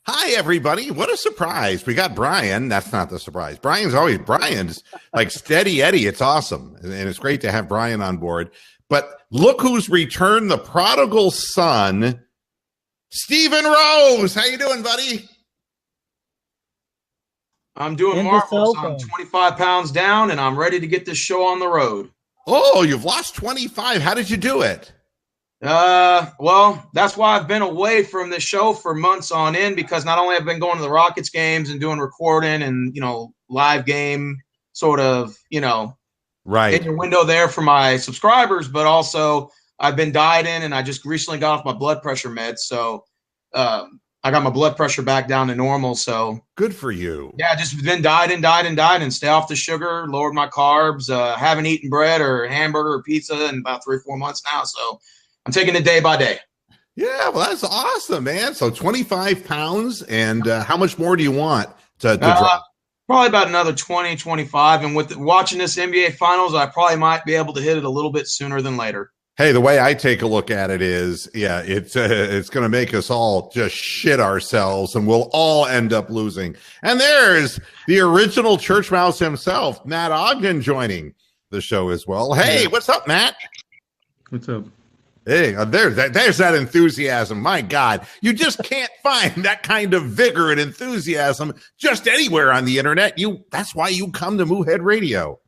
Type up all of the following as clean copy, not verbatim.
Hi, everybody. What a surprise. We got Brian. That's not the surprise. Brian's like steady Eddie. It's awesome. And it's great to have Brian on board. But look who's returned, the prodigal son, Stephen Rose. How you doing, buddy? I'm doing marvelous. I'm 25 pounds down, and I'm ready to get this show on the road. Oh, you've lost 25. How did you do it? Well, that's why I've been away from this show for months on end, because not only have I been going to the Rockets games and doing recording and, live game sort of, right in your window there for my subscribers, but also I've been dieting, and I just recently got off my blood pressure meds. So, I got my blood pressure back down to normal. So good for you. Yeah, just been dieting, stay off the sugar, lowered my carbs, haven't eaten bread or hamburger or pizza in about 3 or 4 months now. So I'm taking it day by day. Yeah, well, that's awesome, man. So 25 pounds, and how much more do you want to drop? Probably about another 20, 25. And with watching this NBA Finals, I probably might be able to hit it a little bit sooner than later. Hey, the way I take a look at it is, it's going to make us all just shit ourselves, and we'll all end up losing. And there's the original church mouse himself, Matt Ogden, joining the show as well. Hey, what's up, Matt? What's up? Hey, there's that enthusiasm. My God, you just can't find that kind of vigor and enthusiasm just anywhere on the internet. That's why you come to Moohead Radio.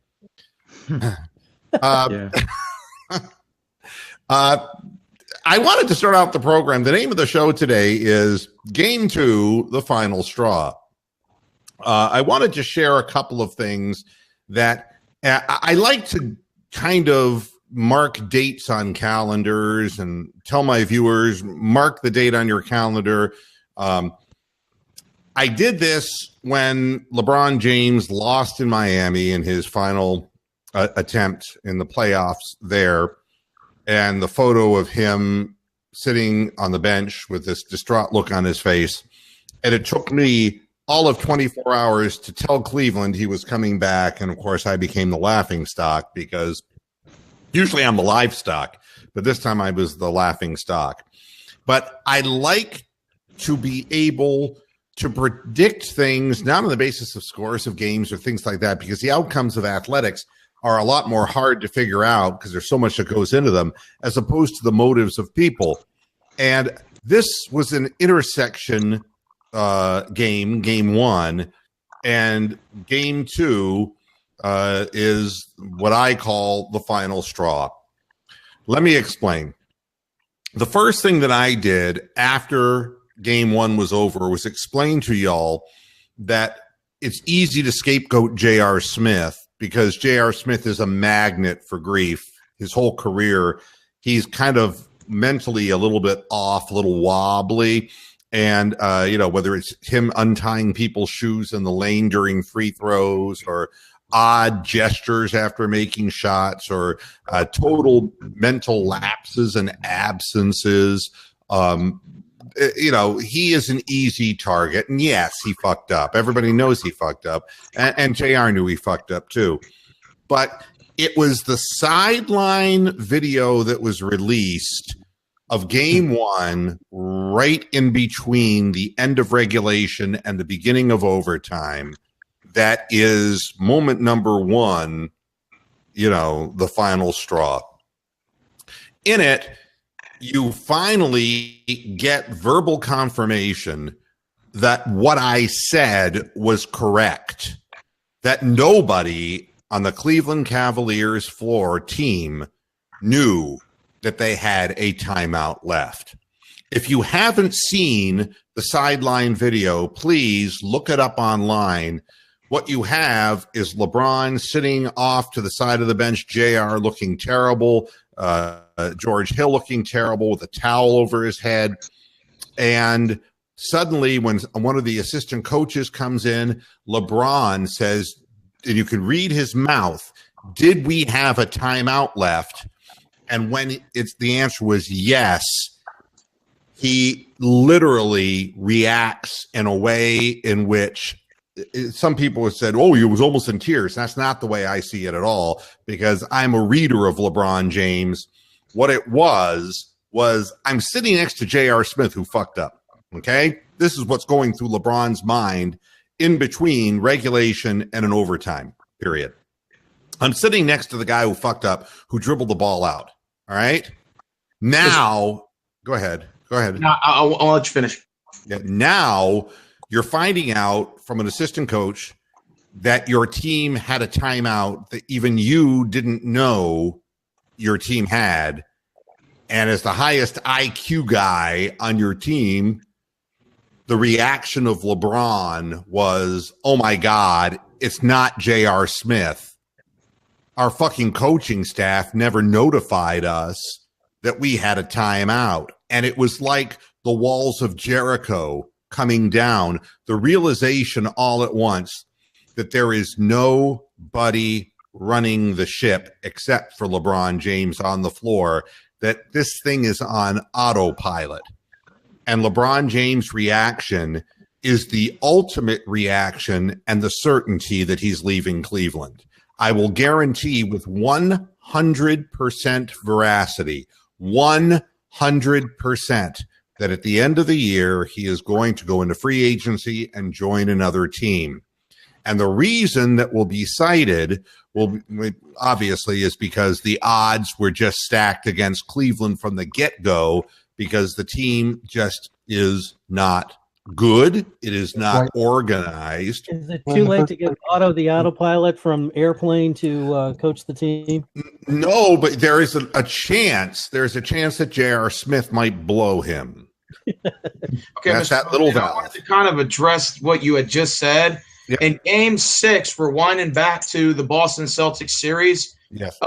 I wanted to start out the program. The name of the show today is Game 2, The Final Straw. I wanted to share a couple of things that I like to kind of mark dates on calendars and tell my viewers, mark the date on your calendar. I did this when LeBron James lost in Miami in his final attempt in the playoffs there. And the photo of him sitting on the bench with this distraught look on his face. And it took me all of 24 hours to tell Cleveland he was coming back. And, of course, I became the laughing stock, because usually I'm the livestock, but this time I was the laughing stock. But I like to be able to predict things, not on the basis of scores of games or things like that, because the outcomes of athletics are a lot more hard to figure out because there's so much that goes into them, as opposed to the motives of people. And this was an intersection game 1, and game 2 is what I call the final straw. Let me explain. The first thing that I did after game 1 was over was explain to y'all that it's easy to scapegoat J.R. Smith, because J.R. Smith is a magnet for grief. His whole career, he's kind of mentally a little bit off, a little wobbly. And, whether it's him untying people's shoes in the lane during free throws, or odd gestures after making shots, or total mental lapses and absences, he is an easy target. And yes, he fucked up. Everybody knows he fucked up. And JR knew he fucked up too. But it was the sideline video that was released of game 1 right in between the end of regulation and the beginning of overtime. That is moment number 1, the final straw. In it, you finally get verbal confirmation that what I said was correct, that nobody on the Cleveland Cavaliers floor team knew that they had a timeout left. If you haven't seen the sideline video, please look it up online. What you have is LeBron sitting off to the side of the bench, JR looking terrible, George Hill looking terrible with a towel over his head. And suddenly, when one of the assistant coaches comes in, LeBron says, and you can read his mouth, "Did we have a timeout left?" And when the answer was yes, he literally reacts in a way in which some people have said, "Oh, he was almost in tears." That's not the way I see it at all, because I'm a reader of LeBron James. What it was I'm sitting next to J.R. Smith, who fucked up. Okay? This is what's going through LeBron's mind in between regulation and an overtime period. I'm sitting next to the guy who fucked up, who dribbled the ball out. All right? Now, go ahead. No, I'll let you finish. Yeah, now you're finding out from an assistant coach that your team had a timeout that even you didn't know your team had. And as the highest IQ guy on your team, the reaction of LeBron was, oh my God, it's not J.R. Smith. Our fucking coaching staff never notified us that we had a timeout. And it was like the walls of Jericho coming down, the realization all at once that there is nobody running the ship except for LeBron James on the floor, that this thing is on autopilot. And LeBron James' reaction is the ultimate reaction and the certainty that he's leaving Cleveland. I will guarantee with 100% veracity, 100%, that at the end of the year, he is going to go into free agency and join another team. And the reason that will be cited will obviously is because the odds were just stacked against Cleveland from the get-go, because the team just is not good. It is not organized. Is it too late to get the autopilot from airplane to coach the team? No, but there is a chance. There's a chance that J.R. Smith might blow him. Okay, that's that little valve. I wanted to kind of address what you had just said. Yeah. In Game 6, we're winding back to the Boston Celtics series. Yes.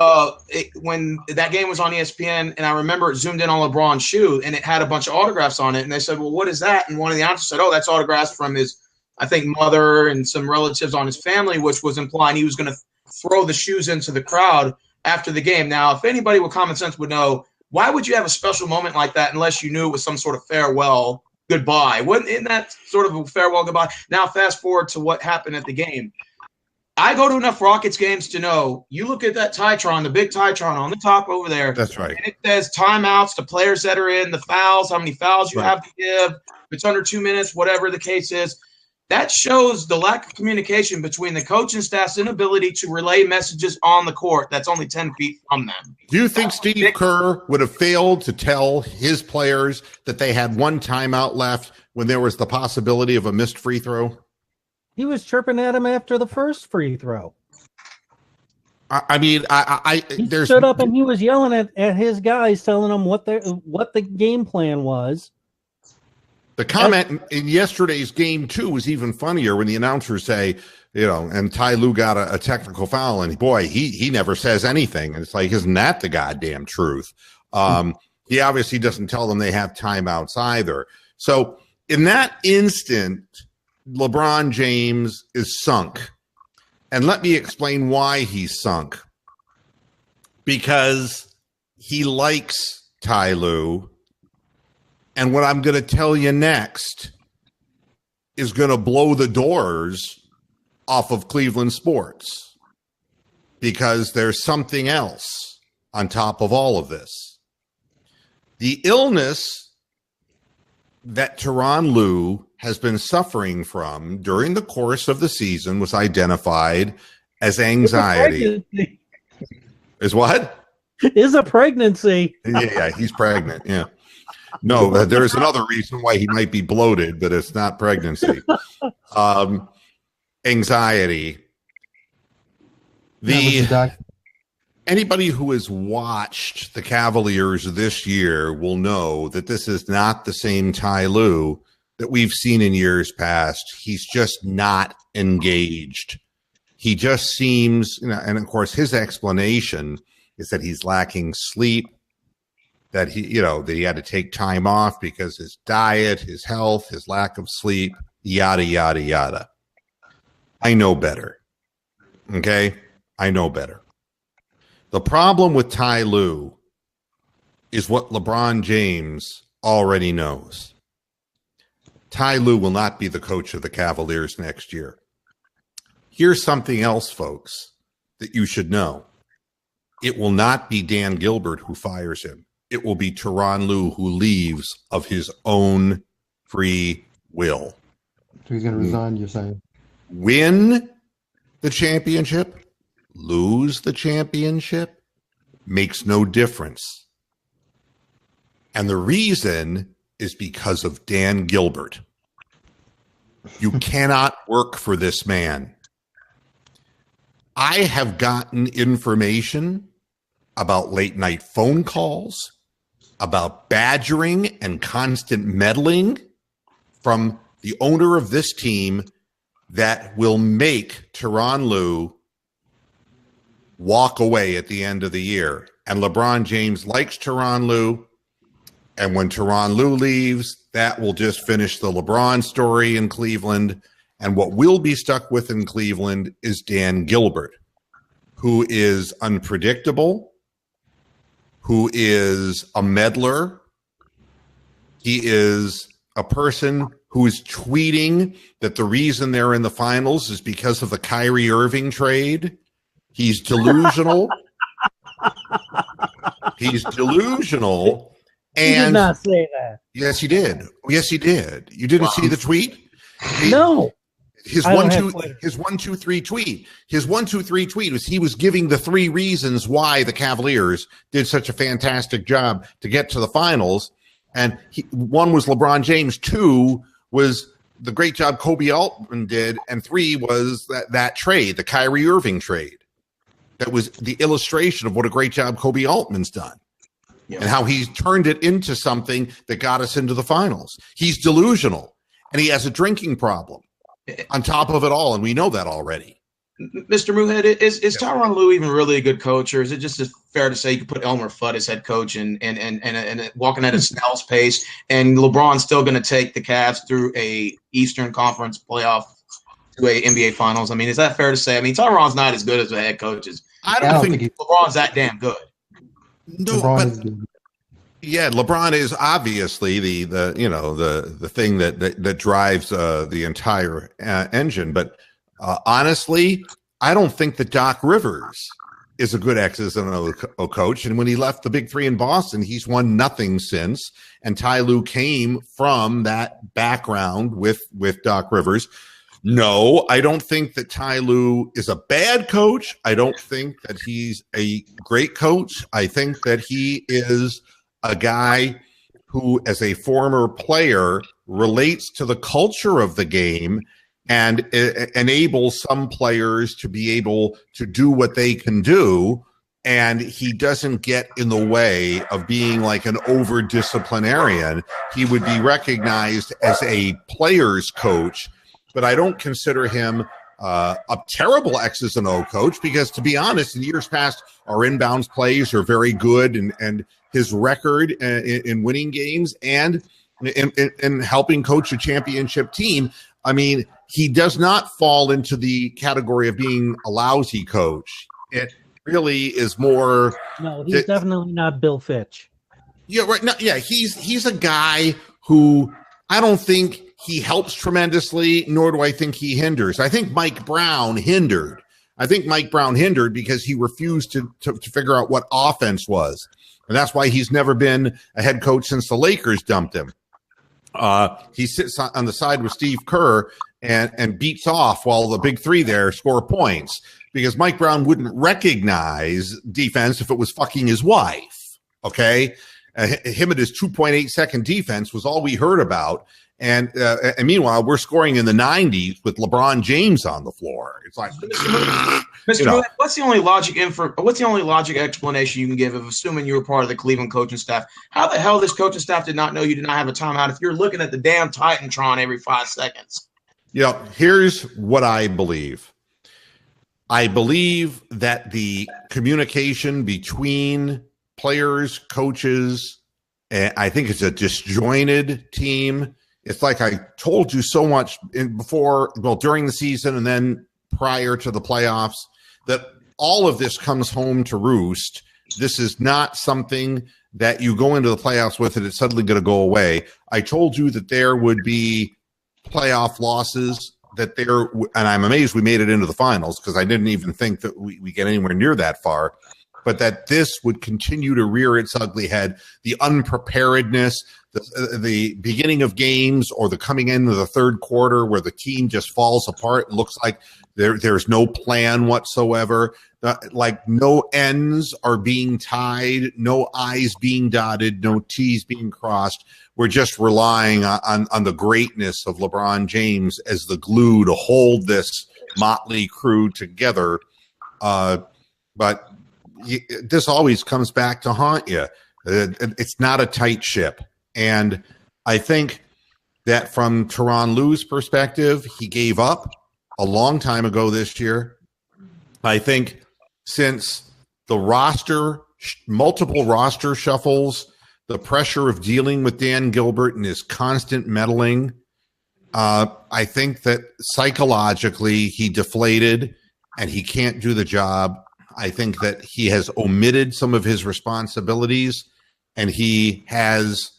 When that game was on ESPN, and I remember it zoomed in on LeBron's shoe, and it had a bunch of autographs on it. And they said, well, what is that? And one of the announcers said, oh, that's autographs from his, I think, mother and some relatives on his family, which was implying he was going to throw the shoes into the crowd after the game. Now, if anybody with common sense would know, why would you have a special moment like that unless you knew it was some sort of farewell goodbye? Isn't that sort of a farewell goodbye? Now, fast forward to what happened at the game. I go to enough Rockets games to know, you look at that Titron, the big Titron on the top over there. That's right. And it says timeouts, the players that are in, the fouls, how many fouls you have to give, if it's under 2 minutes, whatever the case is. That shows the lack of communication between the coaching staff's inability to relay messages on the court that's only 10 feet from them. Do you think Steve Kerr would have failed to tell his players that they had one timeout left when there was the possibility of a missed free throw? He was chirping at him after the first free throw. He stood up and he was yelling at his guys, telling them what the game plan was. The comment in yesterday's game, too, was even funnier when the announcers say, and Ty Lue got a technical foul, and boy, he never says anything. And it's like, isn't that the goddamn truth? He obviously doesn't tell them they have timeouts either. So in that instant, LeBron James is sunk. And let me explain why he's sunk. Because he likes Ty Lue. And what I'm going to tell you next is going to blow the doors off of Cleveland sports, because there's something else on top of all of this. The illness that Tyronn Lue has been suffering from during the course of the season was identified as anxiety. Is what? Is a pregnancy. Yeah, he's pregnant. Yeah. No, there's another reason why he might be bloated, but it's not pregnancy. Anxiety. Anybody who has watched the Cavaliers this year will know that this is not the same Ty Lue that we've seen in years past. He's just not engaged. He just seems, and of course, his explanation is that he's lacking sleep, that he had to take time off because his diet, his health, his lack of sleep, yada, yada, yada. I know better. Okay? I know better. The problem with Ty Lue is what LeBron James already knows. Ty Lue will not be the coach of the Cavaliers next year. Here's something else, folks, that you should know. It will not be Dan Gilbert who fires him. It will be Tyronn Lue who leaves of his own free will. So he's going to resign, you're saying? Win the championship, lose the championship, makes no difference. And the reason is because of Dan Gilbert. You cannot work for this man. I have gotten information about late night phone calls, about badgering and constant meddling from the owner of this team that will make Tyronn Lue walk away at the end of the year. And LeBron James likes Tyronn Lue. And when Tyronn Lue leaves, that will just finish the LeBron story in Cleveland. And what we'll be stuck with in Cleveland is Dan Gilbert, who is unpredictable, who is a meddler. He is a person who is tweeting that the reason they're in the finals is because of the Kyrie Irving trade. He's delusional. He's delusional. He And did not say that. yes, he did. Yes, he did. You didn't see the tweet? No. His I don't 1 have 2 Twitter. his 1 2 3 tweet. His 1 2 3 tweet was he was giving the 3 reasons why the Cavaliers did such a fantastic job to get to the finals. And one was LeBron James, 2 was the great job Kobe Altman did, and 3 was that trade, the Kyrie Irving trade. That was the illustration of what a great job Kobe Altman's done. Yeah. And how he's turned it into something that got us into the finals. He's delusional, and he has a drinking problem on top of it all, and we know that already. Mr. Moohead, is Tyronn Lue even really a good coach, or is it just fair to say you could put Elmer Fudd as head coach and walking at a snail's pace, and LeBron's still going to take the Cavs through a Eastern Conference playoff to a NBA Finals? I mean, is that fair to say? I mean, Tyronn's not as good as the head coaches. I don't think LeBron's that damn good. no, LeBron is but good. yeah, LeBron is obviously the thing that drives the entire engine. But honestly, I don't think that Doc Rivers is a good X's and O coach. And when he left the Big Three in Boston, he's won nothing since. And Ty Lue came from that background with Doc Rivers. No, I don't think that Ty Lue is a bad coach. I don't think that he's a great coach. I think that he is a guy who, as a former player, relates to the culture of the game and enables some players to be able to do what they can do. And he doesn't get in the way of being like an over disciplinarian. He would be recognized as a player's coach, but I don't consider him a terrible X's and O coach because, to be honest, in years past, our inbounds plays are very good, and his record in winning games and in helping coach a championship team. I mean, he does not fall into the category of being a lousy coach. It really is more. No, he's definitely not Bill Fitch. Yeah, right. No, yeah, he's a guy who I don't think he helps tremendously, nor do I think he hinders. I think Mike Brown hindered. I think Mike Brown hindered because he refused to figure out what offense was. And that's why he's never been a head coach since the Lakers dumped him. He sits on the side with Steve Kerr and beats off while the big three there score points because Mike Brown wouldn't recognize defense if it was fucking his wife. Okay. Him at his 2.8 second defense was all we heard about. And meanwhile, we're scoring in the 90s with LeBron James on the floor. It's like, Mr. Moohead, what's the only logic explanation you can give of assuming you were part of the Cleveland coaching staff? How the hell this coaching staff did not know you did not have a timeout if you're looking at the damn Titantron every 5 seconds? Yeah, here's what I believe. I believe that the communication between players, coaches, I think it's a disjointed team. It's like I told you so much during the season and then prior to the playoffs, that all of this comes home to roost. This is not something that you go into the playoffs with and it's suddenly going to go away. I told you that there would be playoff losses, and I'm amazed we made it into the finals because I didn't even think that we get anywhere near that far. but that this would continue to rear its ugly head. The unpreparedness, the beginning of games or the coming into the third quarter where the team just falls apart. It looks like there's no plan whatsoever. Like no N's are being tied, no I's being dotted, no T's being crossed. We're just relying on the greatness of LeBron James as the glue to hold this motley crew together. But this always comes back to haunt you. It's not a tight ship. And I think that from Tyronn Lue's perspective, he gave up a long time ago this year. I think since the multiple roster shuffles, the pressure of dealing with Dan Gilbert and his constant meddling, I think that psychologically he deflated and he can't do the job. I think that he has omitted some of his responsibilities, and he has,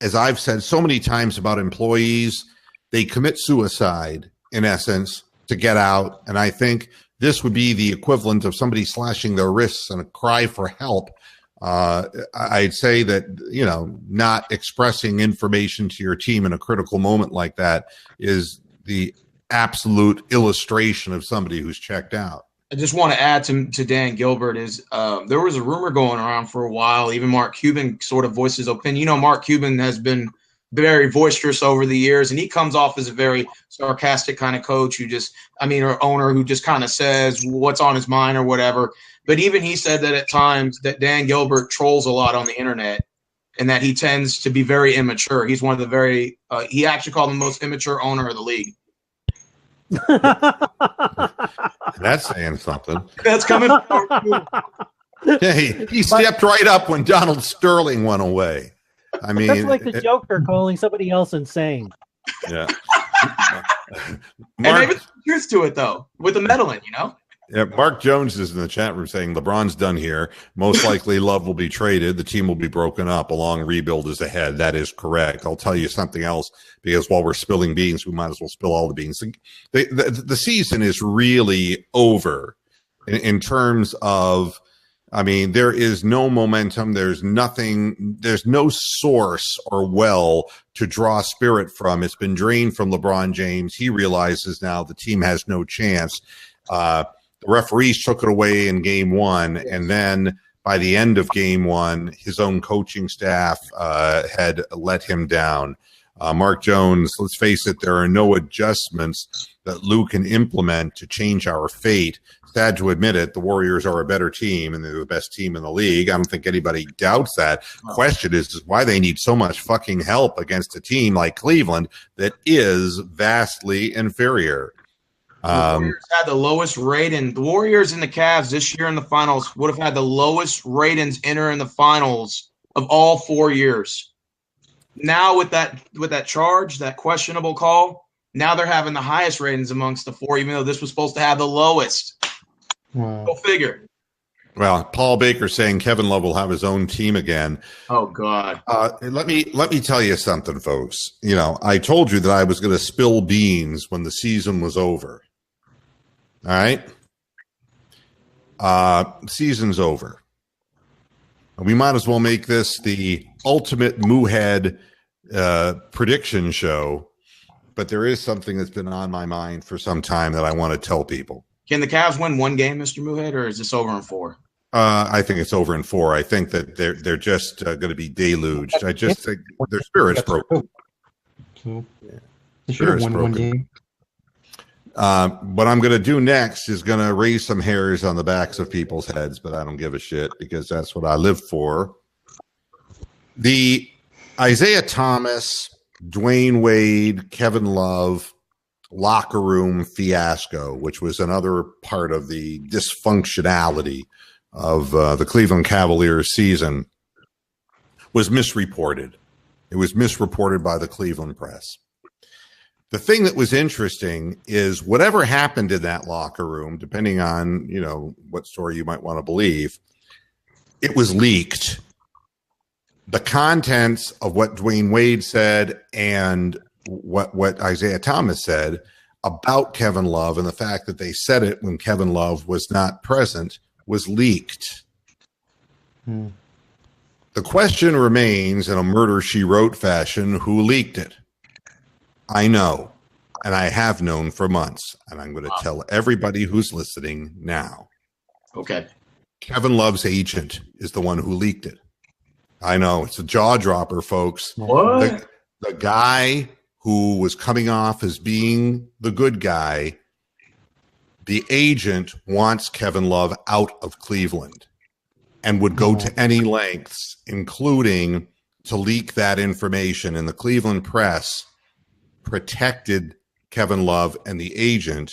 as I've said so many times about employees, they commit suicide in essence to get out. And I think this would be the equivalent of somebody slashing their wrists and a cry for help. I'd say that, not expressing information to your team in a critical moment like that is the absolute illustration of somebody who's checked out. I just want to add to Dan Gilbert is there was a rumor going around for a while. Even Mark Cuban sort of voiced his opinion. Mark Cuban has been very boisterous over the years, and he comes off as a very sarcastic kind of coach or owner who just kind of says what's on his mind or whatever. But even he said that at times that Dan Gilbert trolls a lot on the internet and that he tends to be very immature. He's one of the he actually called him the most immature owner of the league. That's saying something. That's coming from Hey, he stepped right up when Donald Sterling went away. I mean, that's like the Joker calling somebody else insane. Yeah. And maybe there's truth to it though, with the meddling, Yeah, Mark Jones is in the chat room saying LeBron's done here. Most likely Love will be traded. The team will be broken up. A long rebuild is ahead. That is correct. I'll tell you something else, because while we're spilling beans, we might as well spill all the beans. The season is really over in terms of, there is no momentum. There's nothing. There's no source or well to draw spirit from. It's been drained from LeBron James. He realizes now the team has no chance. The referees took it away in game one, and then by the end of game one, his own coaching staff had let him down. Mark Jones, let's face it, there are no adjustments that Lue can implement to change our fate. Sad to admit it, the Warriors are a better team, and they're the best team in the league. I don't think anybody doubts that. Question is why they need so much fucking help against a team like Cleveland that is vastly inferior. The Warriors had the lowest rating. The Warriors and the Cavs this year in the finals would have had the lowest ratings entering the finals of all 4 years. Now with that charge, that questionable call, now they're having the highest ratings amongst the four, even though this was supposed to have the lowest. Wow. Go figure. Well, Paul Baker saying Kevin Love will have his own team again. Oh God. Let me tell you something, folks. I told you that I was going to spill beans when the season was over. All right. Season's over. We might as well make this the ultimate Moohead prediction show. But there is something that's been on my mind for some time that I want to tell people. Can the Cavs win one game, Mr. Moohead, or is this over in 4? I think it's over in 4. I think that they're just going to be deluged. I just think their spirit's broken. So they should have won one game. What I'm going to do next is going to raise some hairs on the backs of people's heads, but I don't give a shit because that's what I live for. The Isaiah Thomas, Dwayne Wade, Kevin Love locker room fiasco, which was another part of the dysfunctionality of the Cleveland Cavaliers season, was misreported. It was misreported by the Cleveland press. The thing that was interesting is whatever happened in that locker room, depending on, what story you might want to believe, it was leaked. The contents of what Dwayne Wade said and what Isaiah Thomas said about Kevin Love and the fact that they said it when Kevin Love was not present was leaked. The question remains in a murder she wrote fashion, who leaked it? I know, and I have known for months, and I'm going to tell everybody who's listening now. Okay. Kevin Love's agent is the one who leaked it. I know, it's a jaw dropper, folks. What? The guy who was coming off as being the good guy, the agent wants Kevin Love out of Cleveland and would go to any lengths, including to leak that information. And the Cleveland press protected Kevin Love and the agent.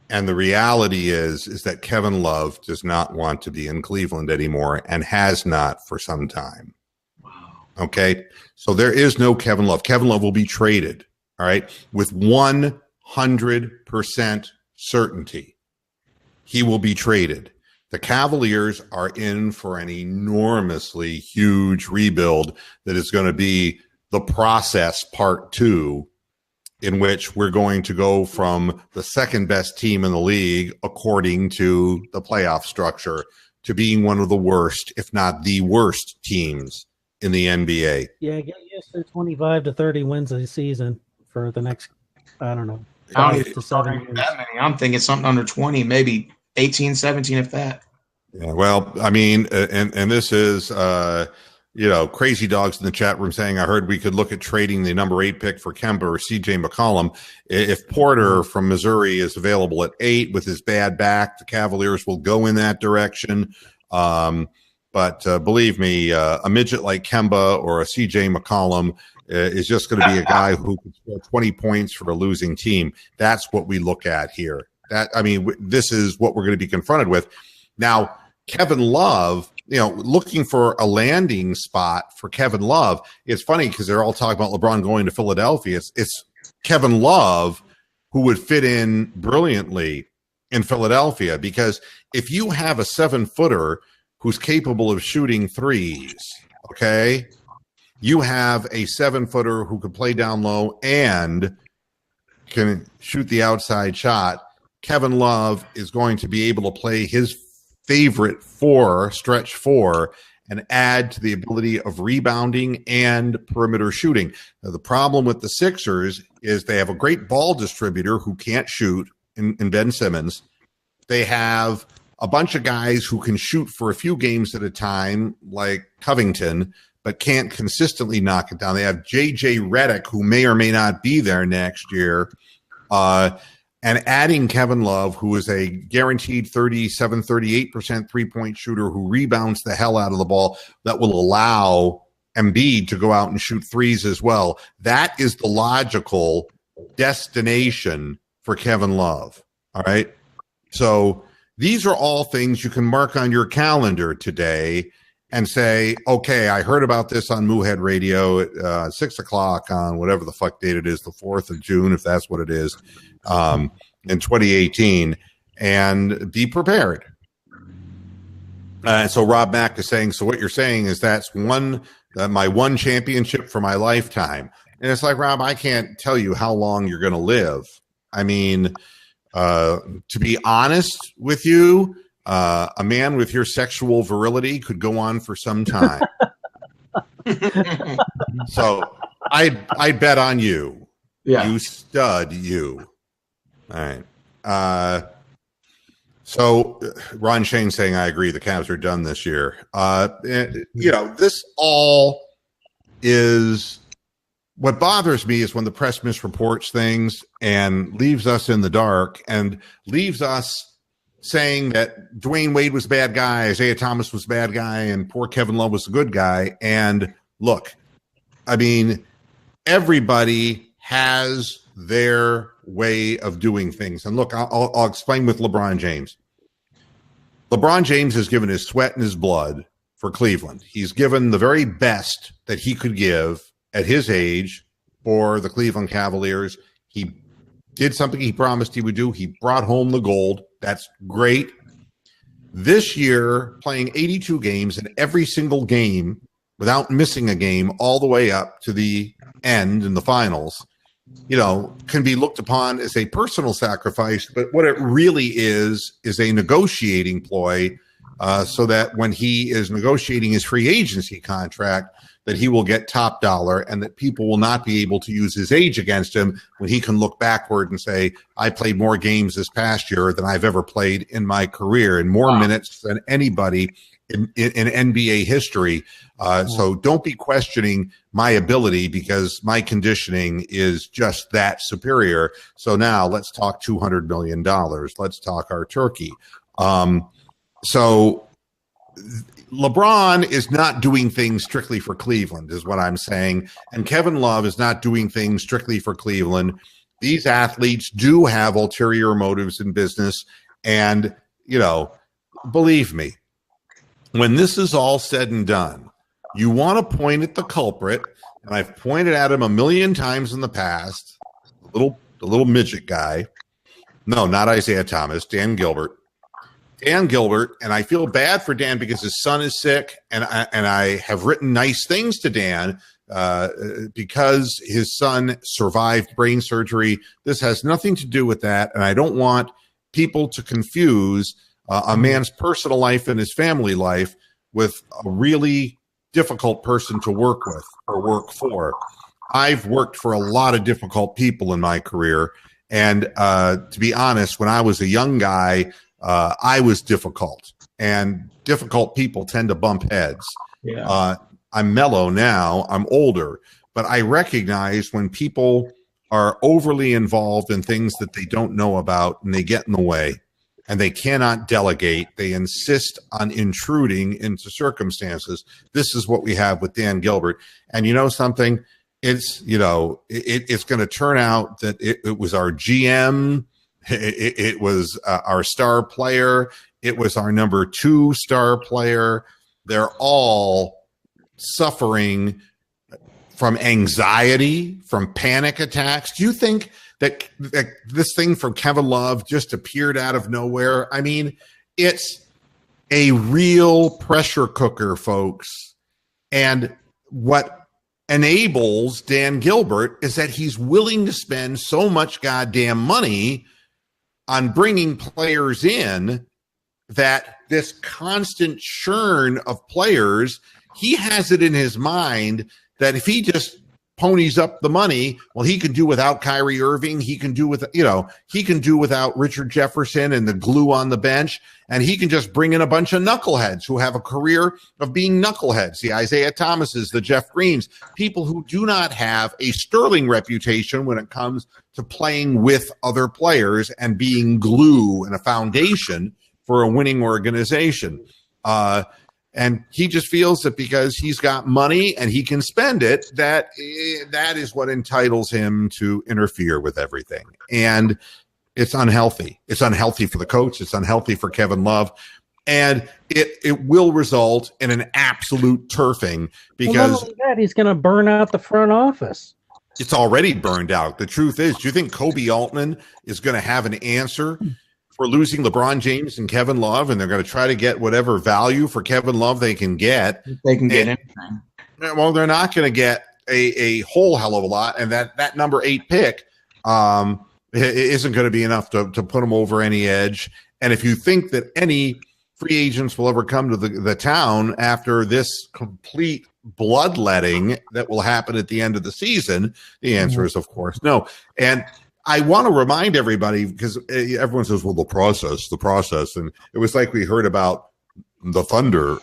And the reality is that Kevin Love does not want to be in Cleveland anymore and has not for some time. Wow. Okay. So there is no Kevin Love. Kevin Love will be traded. All right. With 100% certainty, he will be traded. The Cavaliers are in for an enormously huge rebuild that is going to be the process part 2, in which we're going to go from the second best team in the league, according to the playoff structure, to being one of the worst, if not the worst teams in the NBA. Yeah, get used to 25 to 30 wins a season for the next, I don't know, I don't 5 think to 7 years. that many. I'm thinking something under 20, maybe 18, 17, if that. Yeah, well, I mean, and this is, crazy dogs in the chat room saying, I heard we could look at trading the number 8 pick for Kemba or CJ McCollum. If Porter from Missouri is available at 8 with his bad back, the Cavaliers will go in that direction. But believe me, a midget like Kemba or a CJ McCollum is just going to be a guy who can score 20 points for a losing team. That's what we look at here. This is what we're going to be confronted with. Now, Kevin Love, looking for a landing spot for Kevin Love. It's funny because they're all talking about LeBron going to Philadelphia. It's Kevin Love who would fit in brilliantly in Philadelphia, because if you have a 7-footer who's capable of shooting threes, okay, you have a 7-footer who can play down low and can shoot the outside shot. Kevin Love is going to be able to play his favorite stretch 4, and add to the ability of rebounding and perimeter shooting. Now, the problem with the Sixers is they have a great ball distributor who can't shoot in Ben Simmons. They have a bunch of guys who can shoot for a few games at a time, like Covington, but can't consistently knock it down. They have J.J. Redick, who may or may not be there next year. And adding Kevin Love, who is a guaranteed 37, 38% three-point shooter who rebounds the hell out of the ball, that will allow Embiid to go out and shoot threes as well. That is the logical destination for Kevin Love. All right? So these are all things you can mark on your calendar today and say, okay, I heard about this on Moohead Radio at 6 o'clock on whatever the fuck date it is, the 4th of June, if that's what it is. In 2018, and be prepared. So Rob Mack is saying, so what you're saying is that's my one championship for my lifetime. And it's like, Rob, I can't tell you how long you're going to live. I mean, to be honest with you, a man with your sexual virility could go on for some time. So I bet on you. Yeah. You stud, you. All right. So Ron Shane saying, I agree, the Cavs are done this year. This all is what bothers me is when the press misreports things and leaves us in the dark and leaves us saying that Dwayne Wade was a bad guy, Isaiah Thomas was a bad guy, and poor Kevin Love was a good guy. And look, I mean, everybody has their way of doing things. And look, I'll explain with LeBron James. LeBron James has given his sweat and his blood for Cleveland. He's given the very best that he could give at his age for the Cleveland Cavaliers. He did something he promised he would do. He brought home the gold. That's great. This year, playing 82 games, and every single game without missing a game all the way up to the end in the finals, can be looked upon as a personal sacrifice, but what it really is a negotiating ploy so that when he is negotiating his free agency contract, that he will get top dollar and that people will not be able to use his age against him when he can look backward and say, I played more games this past year than I've ever played in my career and more minutes than anybody in NBA history. So don't be questioning my ability because my conditioning is just that superior. So now let's talk $200 million. Let's talk our turkey. So LeBron is not doing things strictly for Cleveland, is what I'm saying. And Kevin Love is not doing things strictly for Cleveland. These athletes do have ulterior motives in business. And, you know, believe me, when this is all said and done, you want to point at the culprit. And I've pointed at him a million times in the past, the little midget guy. No, not Isaiah Thomas, Dan Gilbert. Dan Gilbert, and I feel bad for Dan because his son is sick, and I have written nice things to Dan because his son survived brain surgery. This has nothing to do with that, and I don't want people to confuse a man's personal life and his family life with a really difficult person to work with or work for. I've worked for a lot of difficult people in my career, and to be honest, when I was a young guy, I was difficult, and difficult people tend to bump heads. Yeah. I'm mellow now. I'm older, but I recognize when people are overly involved in things that they don't know about and they get in the way and they cannot delegate. They insist on intruding into circumstances. This is what we have with Dan Gilbert. And you know something? It's, you know, it's going to turn out that it was our GM. It was our star player. It was our number 2 star player. They're all suffering from anxiety, from panic attacks. Do you think that this thing from Kevin Love just appeared out of nowhere? I mean, it's a real pressure cooker, folks. And what enables Dan Gilbert is that he's willing to spend so much goddamn money on bringing players in that this constant churn of players, he has it in his mind that if he just ponies up the money, well, he can do without Kyrie Irving. He can do he can do without Richard Jefferson and the glue on the bench. And he can just bring in a bunch of knuckleheads who have a career of being knuckleheads. The Isaiah Thomases, the Jeff Greens, people who do not have a sterling reputation when it comes to playing with other players and being glue and a foundation for a winning organization. And he just feels that because he's got money and he can spend it, that is what entitles him to interfere with everything. And it's unhealthy. It's unhealthy for the coach. It's unhealthy for Kevin Love. And it will result in an absolute turfing because not only that, he's going to burn out the front office. It's already burned out. The truth is, do you think Kobe Altman is going to have an answer for losing LeBron James and Kevin Love, and they're going to try to get whatever value for Kevin Love they can get? They can get anything. Well, they're not going to get a whole hell of a lot, and that number 8 pick isn't going to be enough to put them over any edge. And if you think that any free agents will ever come to the town after this complete bloodletting that will happen at the end of the season, the answer is, of course, no. And I want to remind everybody, because everyone says, well, the process. And it was like we heard about the Thunder.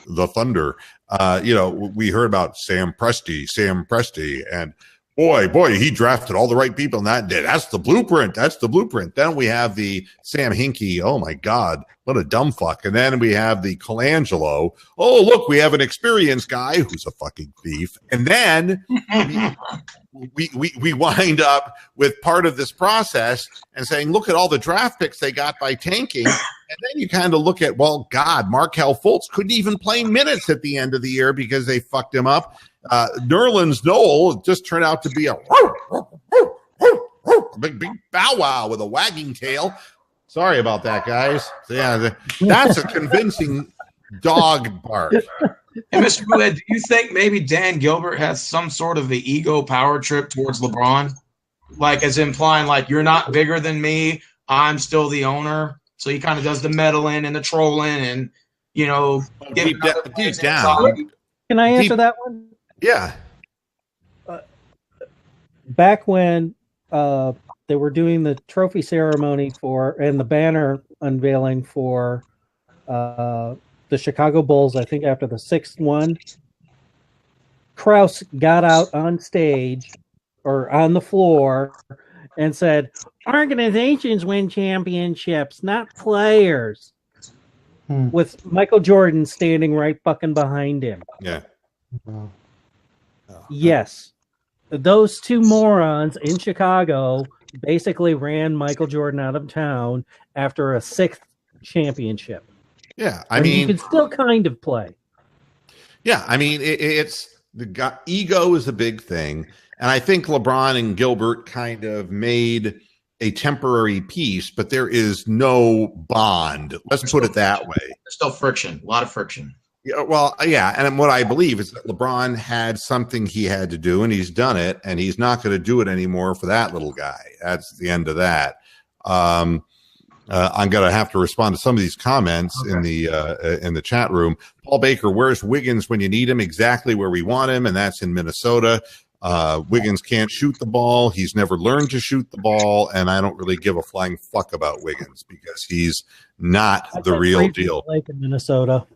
We heard about Sam Presti. And boy, he drafted all the right people. And that's the blueprint. Then we have the Sam Hinkie. Oh, my God, what a dumb fuck. And then we have the Colangelo. Oh, look, we have an experienced guy who's a fucking thief. And then we wind up with part of this process and saying, look at all the draft picks they got by tanking. And then you kind of look at, well, God, Markelle Fultz couldn't even play minutes at the end of the year because they fucked him up. Nerlens Noel just turned out to be a big bow wow with a wagging tail. Sorry about that, guys. So, yeah, that's a convincing dog bark. And Mr. Bouled, do you think maybe Dan Gilbert has some sort of the ego power trip towards LeBron? Like, as implying, like, you're not bigger than me, I'm still the owner. So he kind of does the meddling and the trolling and, give deep down. Can I answer that one? Yeah. Back when they were doing the trophy ceremony and the banner unveiling for the Chicago Bulls, I think after the 6th one, Krause got out on stage or on the floor and said, "Organizations win championships, not players." With Michael Jordan standing right fucking behind him. Yeah. Yes. Those two morons in Chicago basically ran Michael Jordan out of town after a 6th championship. Yeah. You could still kind of play. Yeah. I mean, ego is a big thing. And I think LeBron and Gilbert kind of made a temporary peace, but there is no bond. Let's put it that way. There's still friction, a lot of friction. Yeah, well, yeah, and what I believe is that LeBron had something he had to do, and he's done it, and he's not going to do it anymore for that little guy. That's the end of that. I'm going to have to respond to some of these comments in the chat room. Paul Baker, where's Wiggins when you need him? Exactly where we want him, and that's in Minnesota. Wiggins can't shoot the ball. He's never learned to shoot the ball, and I don't really give a flying fuck about Wiggins because he's not the real deal. Like in Minnesota.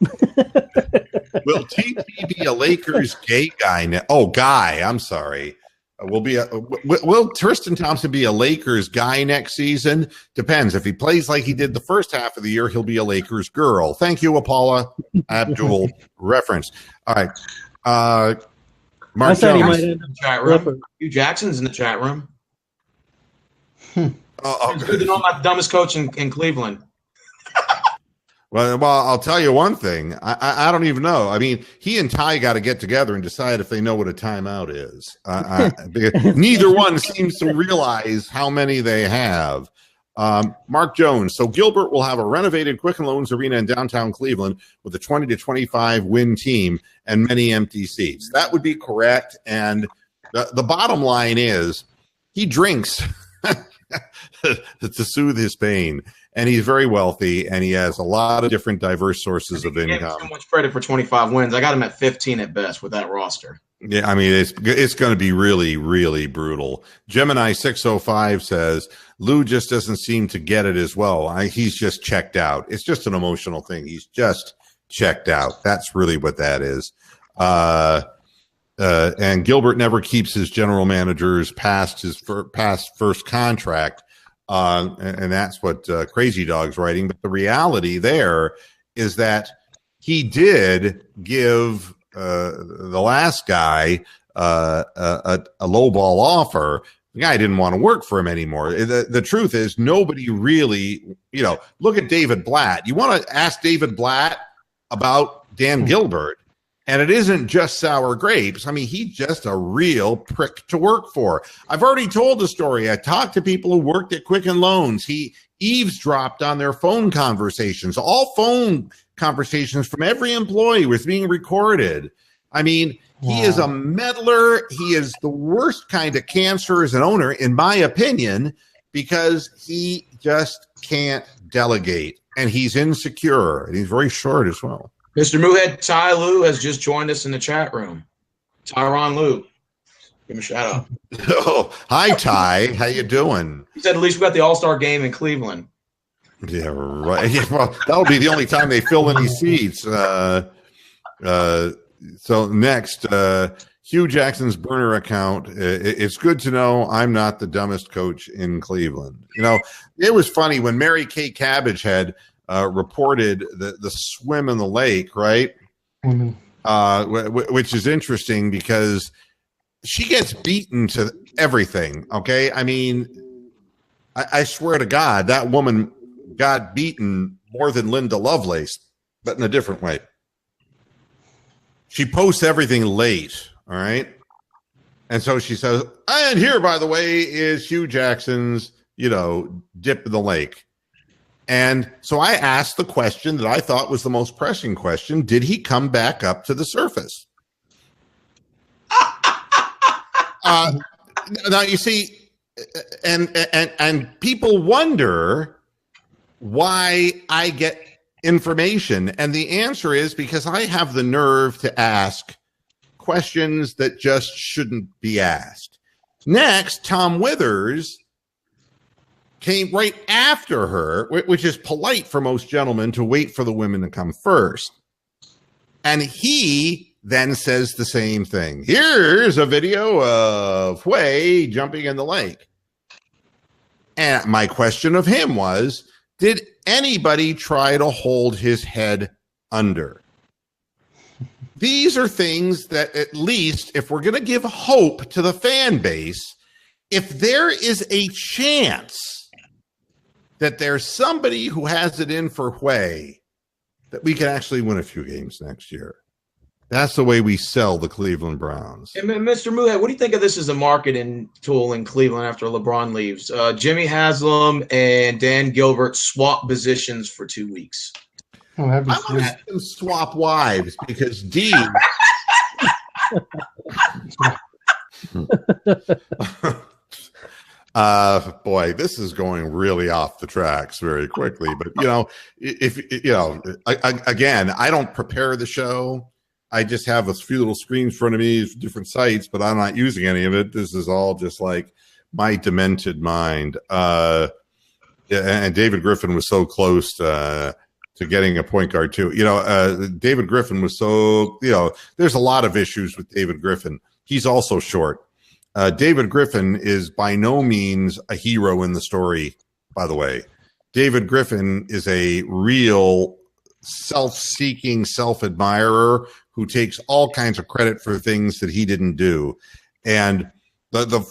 Will TP be a Lakers gay guy now? Oh, guy. I'm sorry. Will Tristan Thompson be a Lakers guy next season? Depends. If he plays like he did the first half of the year, he'll be a Lakers girl. Thank you, Apollo. Abdul reference. All right. Mark Jones. In the chat room. Hugh Jackson's in the chat room. It's good to know I'm not the dumbest coach in Cleveland. Well, I'll tell you one thing. I don't even know. I mean, he and Ty got to get together and decide if they know what a timeout is. Neither one seems to realize how many they have. Mark Jones. So Gilbert will have a renovated Quicken Loans Arena in downtown Cleveland with a 20 to 25 win team and many empty seats. That would be correct. And the bottom line is he drinks to soothe his pain. And he's very wealthy, and he has a lot of different diverse sources of income. Too much credit for 25 wins. I got him at 15 at best with that roster. Yeah, I mean, it's going to be really, really brutal. Gemini 605 says, Lou just doesn't seem to get it as well. He's just checked out. It's just an emotional thing. He's just checked out. That's really what that is. And Gilbert never keeps his general managers past his first contract. And that's what Crazy Dog's writing. But the reality there is that he did give the last guy a lowball offer. The guy didn't want to work for him anymore. The truth is nobody really, look at David Blatt. You want to ask David Blatt about Dan Gilbert. And it isn't just sour grapes. I mean, he's just a real prick to work for. I've already told the story. I talked to people who worked at Quicken Loans. He eavesdropped on their phone conversations. All phone conversations from every employee was being recorded. I mean, He is a meddler. He is the worst kind of cancer as an owner, in my opinion, because he just can't delegate. And he's insecure. And he's very short as well. Mr. Moohead, Ty Lue has just joined us in the chat room. Tyronn Lue. Give him a shout out. Oh, hi, Ty. How you doing? He said at least we got the All-Star game in Cleveland. Yeah, right. Yeah, well, that'll be the only time they fill any seats. So next, Hugh Jackson's burner account. It's good to know I'm not the dumbest coach in Cleveland. You know, it was funny when Mary Kay Cabbage had reported the swim in the lake, right? Mm-hmm. Which is interesting because she gets beaten to everything. Okay, I mean, I swear to God, that woman got beaten more than Linda Lovelace, but in a different way. She posts everything late, all right? And so she says, and here, by the way, is Hugh Jackson's, dip in the lake. And so I asked the question that I thought was the most pressing question. Did he come back up to the surface? Now, you see, and people wonder why I get information? And the answer is because I have the nerve to ask questions that just shouldn't be asked. Next, Tom Withers came right after her, which is polite for most gentlemen to wait for the women to come first. And he then says the same thing. Here's a video of Hui jumping in the lake. And my question of him was, did anybody try to hold his head under? These are things that, at least if we're going to give hope to the fan base, if there is a chance that there's somebody who has it in for Hui, that we can actually win a few games next year. That's the way we sell the Cleveland Browns. And Mr. Moohead, what do you think of this as a marketing tool in Cleveland after LeBron leaves? Jimmy Haslam and Dan Gilbert swap positions for 2 weeks. Oh, I want to see them swap wives because D. Boy, this is going really off the tracks very quickly. But again, I don't prepare the show. I just have a few little screens in front of me, different sites, but I'm not using any of it. This is all just like my demented mind. And David Griffin was so close to getting a point guard too. David Griffin was so, there's a lot of issues with David Griffin. He's also short. David Griffin is by no means a hero in the story, by the way. David Griffin is a real self-seeking self-admirer who takes all kinds of credit for things that he didn't do. And the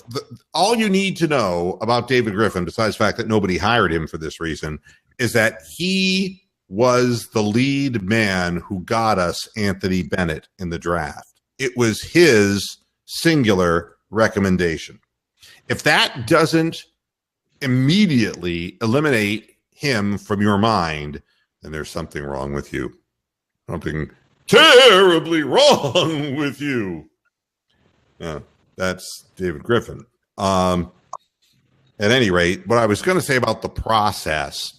all you need to know about David Griffin, besides the fact that nobody hired him for this reason, is that he was the lead man who got us Anthony Bennett in the draft. It was his singular recommendation. If that doesn't immediately eliminate him from your mind, then there's something wrong with you. Something terribly wrong with you. Yeah, that's David Griffin. At any rate, what I was going to say about the process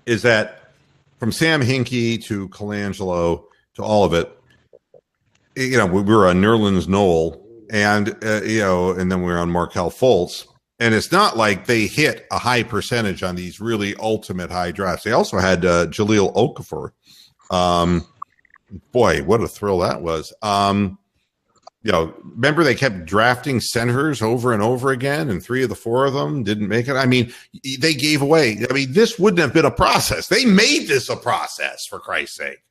is that from Sam Hinkie to Colangelo to all of it, we were on Nerlens Noel and then we were on Markelle Fultz. And it's not like they hit a high percentage on these really ultimate high drafts. They also had Jahlil Okafor. Boy, what a thrill that was. Remember they kept drafting centers over and over again, and 3 of the 4 of them didn't make it. I mean, they gave away. I mean, this wouldn't have been a process. They made this a process, for Christ's sake.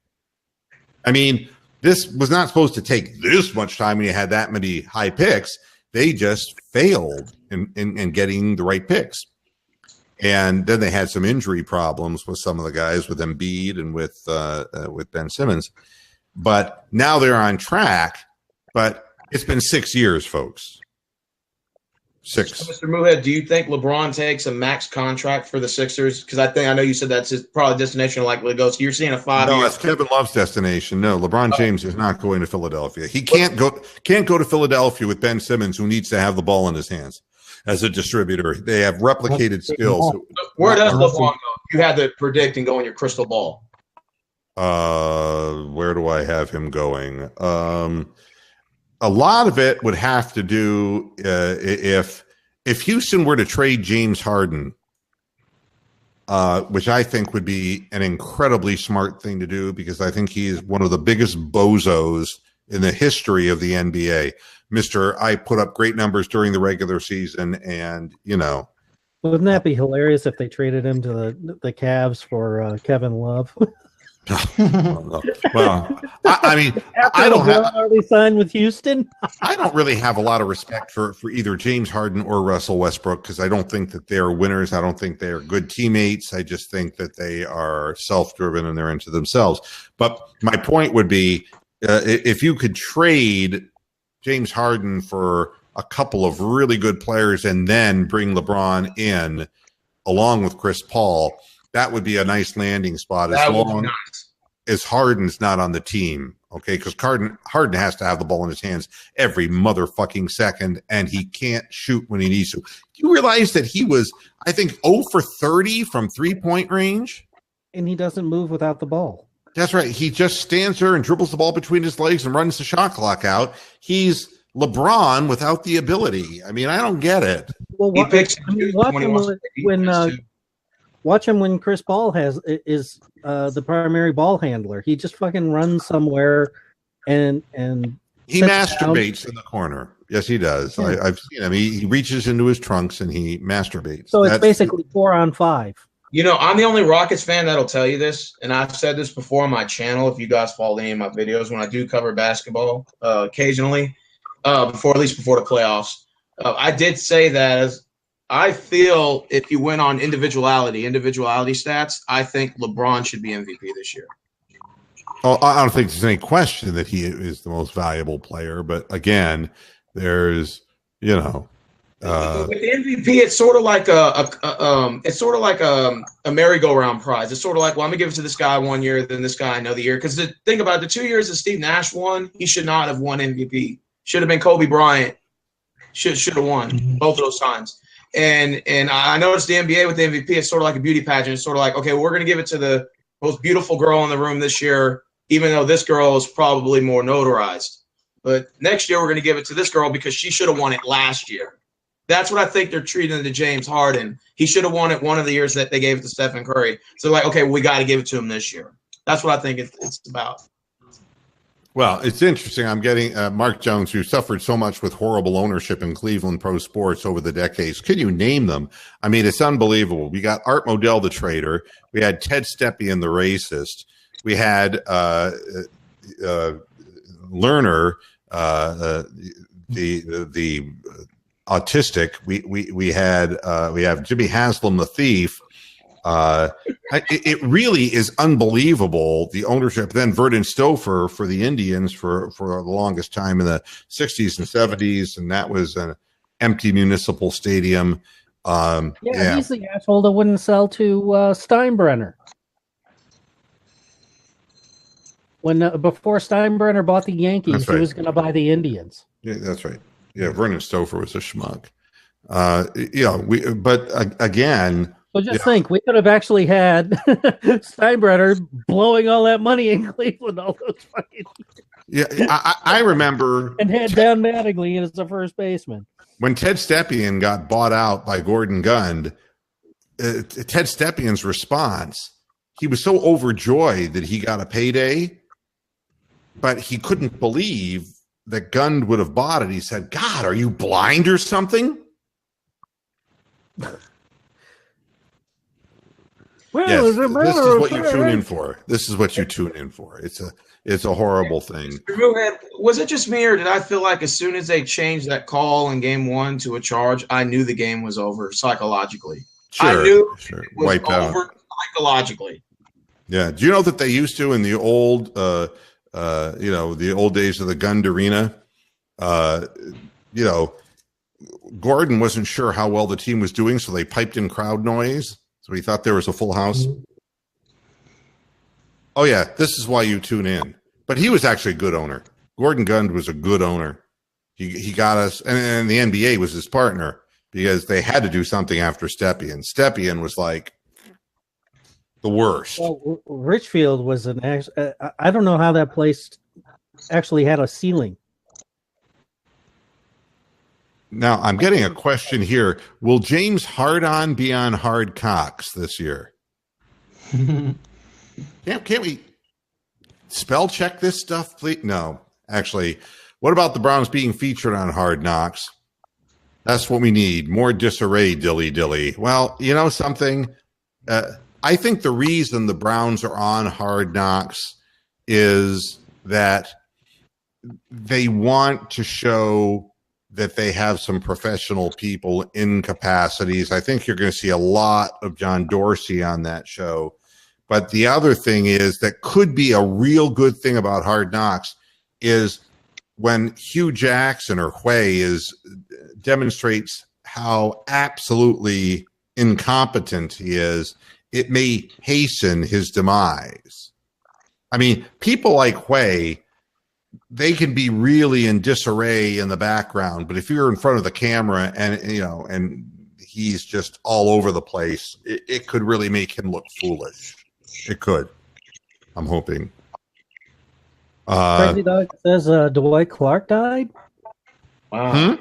I mean, this was not supposed to take this much time when you had that many high picks. They just failed in getting the right picks. And then they had some injury problems with some of the guys, with Embiid and with Ben Simmons. But now they're on track. But it's been 6 years, folks. 6. So, Mr. Moohead, do you think LeBron takes a max contract for the Sixers? Because I know you said that's his probably destination likely to go. So you're seeing a 5-year. No, that's Kevin Love's destination. No, LeBron James is not going to Philadelphia. He can't go to Philadelphia with Ben Simmons, who needs to have the ball in his hands as a distributor. They have replicated skills. Where does LeBron go? You had to predict and go in your crystal ball. Where do I have him going? A lot of it would have to do if Houston were to trade James Harden, which I think would be an incredibly smart thing to do, because I think he is one of the biggest bozos in the history of the NBA. I put up great numbers during the regular season, and wouldn't that be hilarious if they traded him to the Cavs for Kevin Love? Well, I mean, I don't have already signed with Houston. I don't really have a lot of respect for either James Harden or Russell Westbrook, because I don't think that they're winners. I don't think they are good teammates. I just think that they are self-driven and they're into themselves. But my point would be, if you could trade James Harden for a couple of really good players and then bring LeBron in along with Chris Paul, that would be a nice landing spot as long as Harden's not on the team, okay? Because Harden has to have the ball in his hands every motherfucking second, and he can't shoot when he needs to. Do you realize that he was, I think, 0 for 30 from three-point range? And he doesn't move without the ball. That's right. He just stands there and dribbles the ball between his legs and runs the shot clock out. He's LeBron without the ability. I mean, I don't get it. Well, watch him when Chris Paul is the primary ball handler. He just fucking runs somewhere and he masturbates in the corner. Yes, he does. Yeah. I've seen him. He reaches into his trunks and he masturbates. So it's basically 4-on-5. You know, I'm the only Rockets fan that'll tell you this, and I've said this before on my channel. If you guys follow any of my videos, when I do cover basketball occasionally, at least before the playoffs, I did say that as I feel if you went on individuality stats, I think LeBron should be MVP this year. Well, I don't think there's any question that he is the most valuable player, but again, there's with the MVP, it's sort of like a merry-go-round prize. It's sort of like, well, I'm gonna give it to this guy 1 year, then this guy another year. Because think about it, the 2 years that Steve Nash won, he should not have won MVP. Should have been Kobe Bryant. Should have won both of those times. And I noticed the NBA with the MVP, it's sort of like a beauty pageant. It's sort of like, okay, we're gonna give it to the most beautiful girl in the room this year, even though this girl is probably more notarized. But next year we're gonna give it to this girl because she should have won it last year. That's what I think they're treating to James Harden. He should have won it one of the years that they gave it to Stephen Curry. So like, okay, we got to give it to him this year. That's what I think it's about. Well, it's interesting. I'm getting Mark Jones, who suffered so much with horrible ownership in Cleveland pro sports over the decades. Can you name them? I mean, it's unbelievable. We got Art Modell, the traitor. We had Ted Stepien, the racist. We had Lerner, the autistic. We have Jimmy Haslam, the thief. It really is unbelievable, the ownership. Then Vernon Stouffer for the Indians for the longest time in the 60s and 70s, and that was an empty municipal stadium. He's the asshole that wouldn't sell to Steinbrenner. Before Steinbrenner bought the Yankees, he was going to buy the Indians. Yeah, that's right. Yeah, Vernon Stouffer was a schmuck. Again. So just think, we could have actually had Steinbrenner blowing all that money in Cleveland, all those fucking. Yeah, I remember. And had Dan Mattingly as the first baseman. When Ted Stepien got bought out by Gordon Gund, Ted Stepien's response, he was so overjoyed that he got a payday, but he couldn't believe that Gund would have bought it. He said, God, are you blind or something? Well, yes, this is what you tune in for. This is what you tune in for. It's a horrible thing. Was it just me, or did I feel like as soon as they changed that call in game one to a charge, I knew the game was over psychologically? Sure, I knew it was wiped over out psychologically. Yeah. Do you know that they used to in the old, the old days of the Gund Arena? Gordon wasn't sure how well the team was doing, so they piped in crowd noise. So he thought there was a full house. Oh, yeah, this is why you tune in. But he was actually a good owner. Gordon Gund was a good owner. He got us, and the NBA was his partner because they had to do something after Stepien. Stepien was like the worst. Well, Richfield was I don't know how that place actually had a ceiling. Now, I'm getting a question here. Will James Hard-On be on Hard Cocks this year? Can't we spell check this stuff, please? No, actually. What about the Browns being featured on Hard Knocks? That's what we need. More disarray, dilly-dilly. Well, you know something? I think the reason the Browns are on Hard Knocks is that they want to show that they have some professional people in capacities. I think you're going to see a lot of John Dorsey on that show. But the other thing is that could be a real good thing about Hard Knocks is when Hugh Jackson or Hui demonstrates how absolutely incompetent he is, it may hasten his demise. I mean, people like Hui, they can be really in disarray in the background, but if you're in front of the camera and he's just all over the place, it could really make him look foolish. It could. I'm hoping. Crazy Dog says Dwight Clark died. Wow.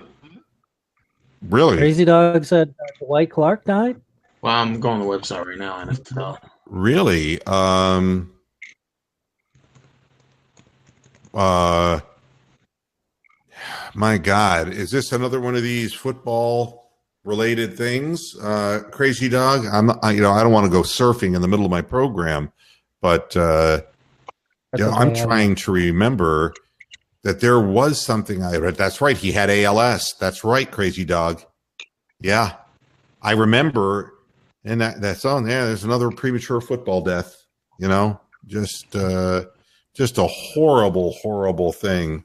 Really? Crazy Dog said Dwight Clark died. Well, I'm going to the website right now, NFL. Really? My God, is this another one of these football related things? Crazy Dog. I don't want to go surfing in the middle of my program, but I'm trying to remember that there was something I read. That's right. He had ALS. That's right. Crazy Dog. Yeah. I remember. And that's on there. There's another premature football death, just a horrible, horrible thing.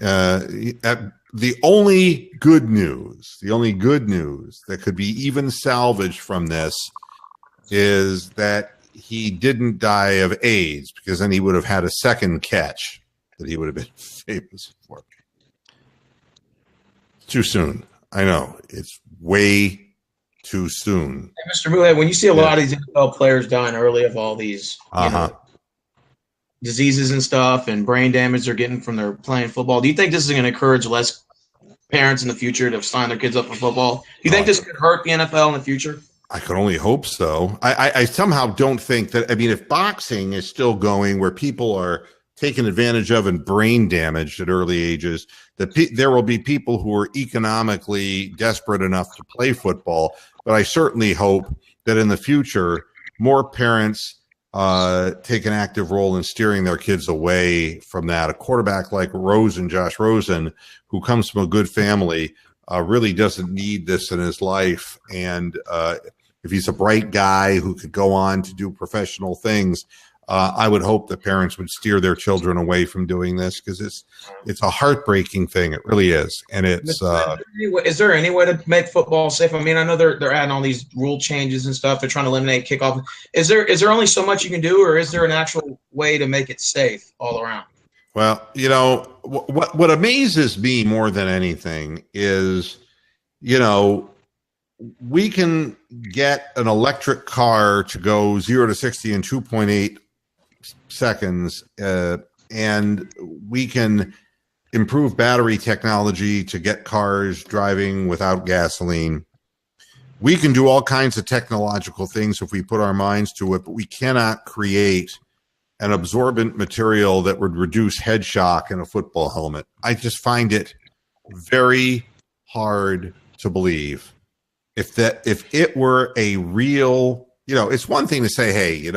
The only good news that could be even salvaged from this is that he didn't die of AIDS, because then he would have had a second catch that he would have been famous for. Too soon. I know. It's way too soon. Hey, Mr. Muhead, when you see a lot of these NFL players dying early of all these diseases and stuff and brain damage they're getting from their playing football, do you think this is going to encourage less parents in the future to sign their kids up for football? Do you think this could hurt the NFL in the future? I could only hope so. I somehow don't think that. I mean, if boxing is still going where people are taken advantage of and brain damaged at early ages, there will be people who are economically desperate enough to play football. But I certainly hope that in the future, more parents take an active role in steering their kids away from that. A quarterback like Josh Rosen, who comes from a good family, really doesn't need this in his life. And if he's a bright guy who could go on to do professional things, I would hope that parents would steer their children away from doing this, because it's a heartbreaking thing. It really is. And it's is there any way to make football safe? I mean, I know they're adding all these rule changes and stuff. They're trying to eliminate kickoff. Is there only so much you can do, or is there an actual way to make it safe all around? Well, what amazes me more than anything is, we can get an electric car to go 0 to 60 in 2.8 seconds, and we can improve battery technology to get cars driving without gasoline. We can do all kinds of technological things if we put our minds to it, but we cannot create an absorbent material that would reduce head shock in a football helmet. I just find it very hard to believe. If it were a real, it's one thing to say, hey,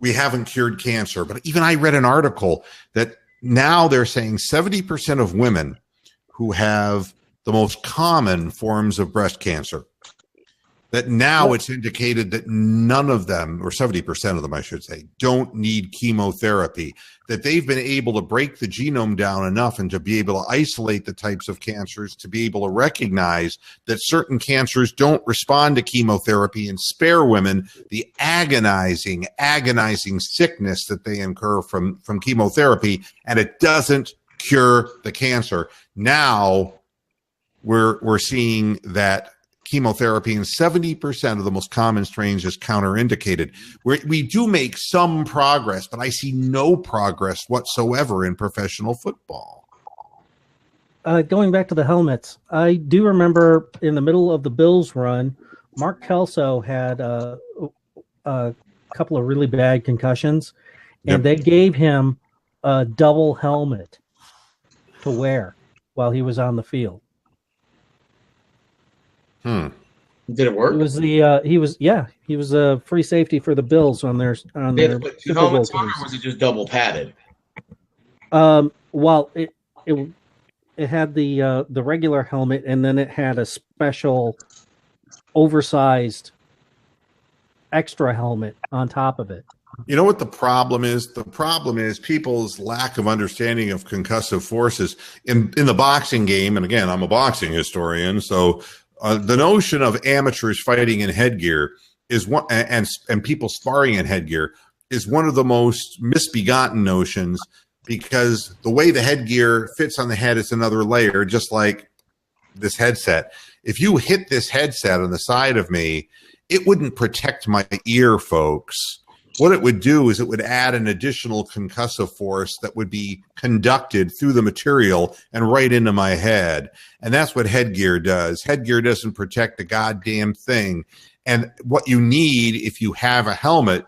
we haven't cured cancer, but even I read an article that now they're saying 70% of women who have the most common forms of breast cancer, that now it's indicated that none of them, or 70% of them, I should say, don't need chemotherapy, that they've been able to break the genome down enough and to be able to isolate the types of cancers, to be able to recognize that certain cancers don't respond to chemotherapy, and spare women the agonizing sickness that they incur from chemotherapy, and it doesn't cure the cancer. Now we're seeing that chemotherapy in 70% of the most common strains is counterindicated. We do make some progress, but I see no progress whatsoever in professional football. Going back to the helmets, I do remember in the middle of the Bills run, Mark Kelso had a couple of really bad concussions, and they gave him a double helmet to wear while he was on the field. Did it work? It was he was a free safety for the Bills on their Super Bowl teams. Or was it just double padded? Well, it had the regular helmet, and then it had a special oversized extra helmet on top of it. You know what the problem is? The problem is people's lack of understanding of concussive forces in the boxing game. And again, I'm a boxing historian, so the notion of amateurs fighting in headgear is one, and people sparring in headgear is one of the most misbegotten notions, because the way the headgear fits on the head is another layer, just like this headset. If you hit this headset on the side of me it wouldn't protect my ear, folks. What it would do is it would add an additional concussive force that would be conducted through the material and right into my head. And that's what headgear does. Headgear doesn't protect a goddamn thing. And what you need if you have a helmet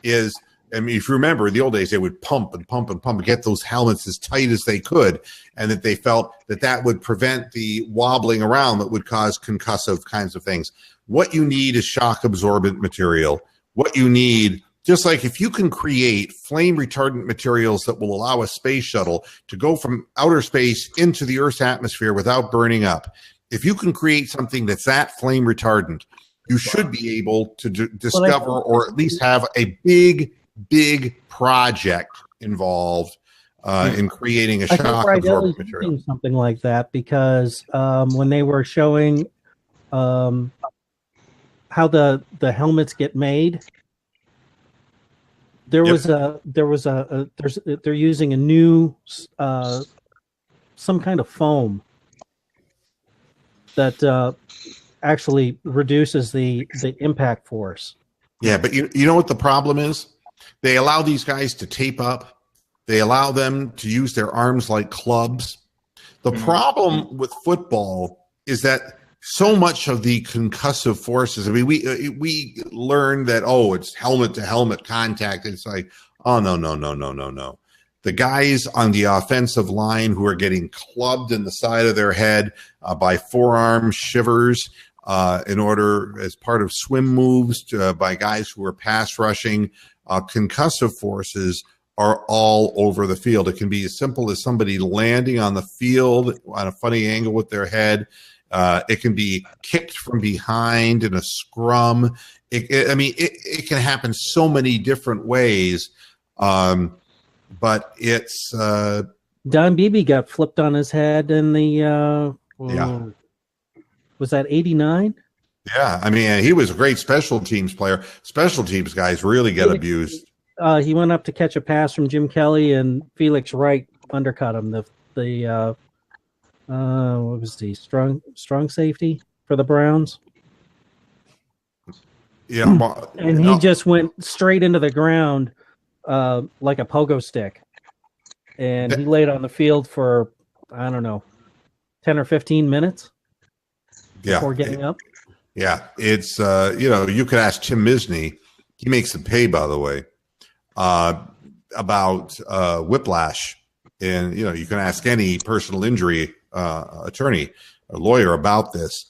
is, I mean, if you remember, in the old days, they would pump and pump and pump and get those helmets as tight as they could, and that they felt that that would prevent the wobbling around that would cause concussive kinds of things. What you need is shock absorbent material. What you need, just like if you can create flame retardant materials that will allow a space shuttle to go from outer space into the Earth's atmosphere without burning up, if you can create something that's that flame retardant, you should be able to discover or at least have a big project involved in creating a shock absorbent material. Something like that, because when they were showing how the helmets get made, they're using a new some kind of foam that actually reduces the impact force. Yeah, but you know what the problem is? They allow these guys to tape up. They allow them to use their arms like clubs. The problem with football is that so much of the concussive forces, I mean, we learned that, oh, it's helmet to helmet contact. It's like, oh, no. The guys on the offensive line who are getting clubbed in the side of their head by forearm shivers in order, as part of swim moves by guys who are pass rushing, concussive forces are all over the field. It can be as simple as somebody landing on the field on a funny angle with their head. It can be kicked from behind in a scrum. It can happen so many different ways. But it's Don Beebe got flipped on his head in the was that 89? Yeah, I mean, he was a great special teams player. Special teams guys really get abused. He went up to catch a pass from Jim Kelly, and Felix Wright undercut him. The what was the strong safety for the Browns? Yeah, and he just went straight into the ground like a pogo stick, and he laid on the field for, I don't know, 10 or 15 minutes before getting up. Yeah, it's you could ask Tim Misney. He makes the pay, by the way, about whiplash, and you can ask any personal injury attorney or lawyer about this.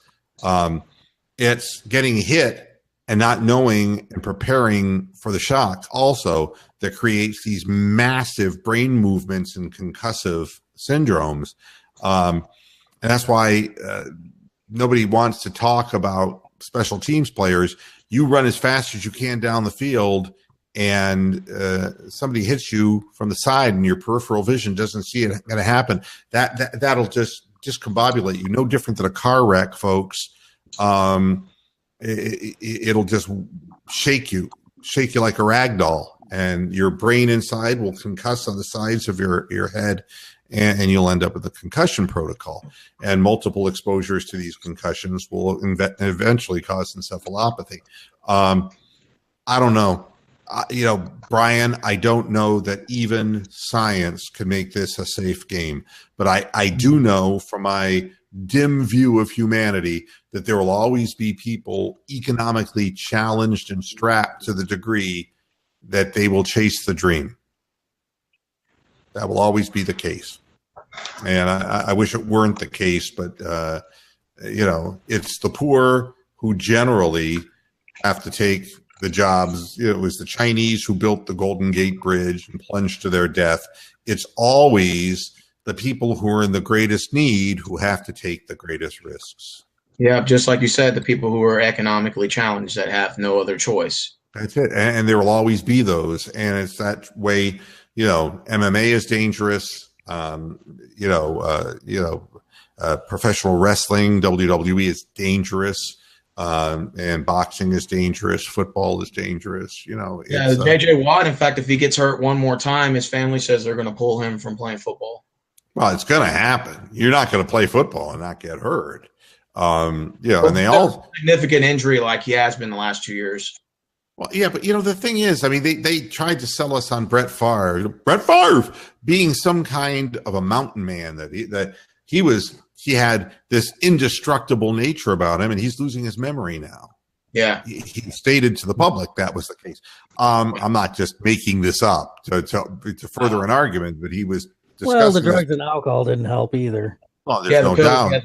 It's getting hit and not knowing and preparing for the shock also that creates these massive brain movements and concussive syndromes. And that's why nobody wants to talk about special teams players. You run as fast as you can down the field, and somebody hits you from the side and your peripheral vision doesn't see it going to happen. That'll just discombobulate you. No different than a car wreck, folks. It'll just shake you like a rag doll, and your brain inside will concuss on the sides of your head, and you'll end up with a concussion protocol. And multiple exposures to these concussions will eventually cause encephalopathy. I don't know. Brian, I don't know that even science can make this a safe game, but I do know from my dim view of humanity that there will always be people economically challenged and strapped to the degree that they will chase the dream. That will always be the case. And I wish it weren't the case, but it's the poor who generally have to take the jobs. It was the Chinese who built the Golden Gate Bridge and plunged to their death. It's always the people who are in the greatest need who have to take the greatest risks. Yeah, just like you said, the people who are economically challenged that have no other choice. That's it. And there will always be those. And it's that way, MMA is dangerous. Professional wrestling, WWE is dangerous. And boxing is dangerous. Football is dangerous. JJ Watt, in fact, if he gets hurt one more time, his family says they're going to pull him from playing football. Well, it's going to happen. You're not going to play football and not get hurt. And they all significant injury like he has been the last 2 years. Well, yeah, but the thing is, I mean, they tried to sell us on Brett Favre being some kind of a mountain man, that he had this indestructible nature about him, and he's losing his memory now. Yeah, he stated to the public that was the case. I'm not just making this up to further an argument, but he was discussing. Well, the drugs and alcohol didn't help either. Well, there's no doubt.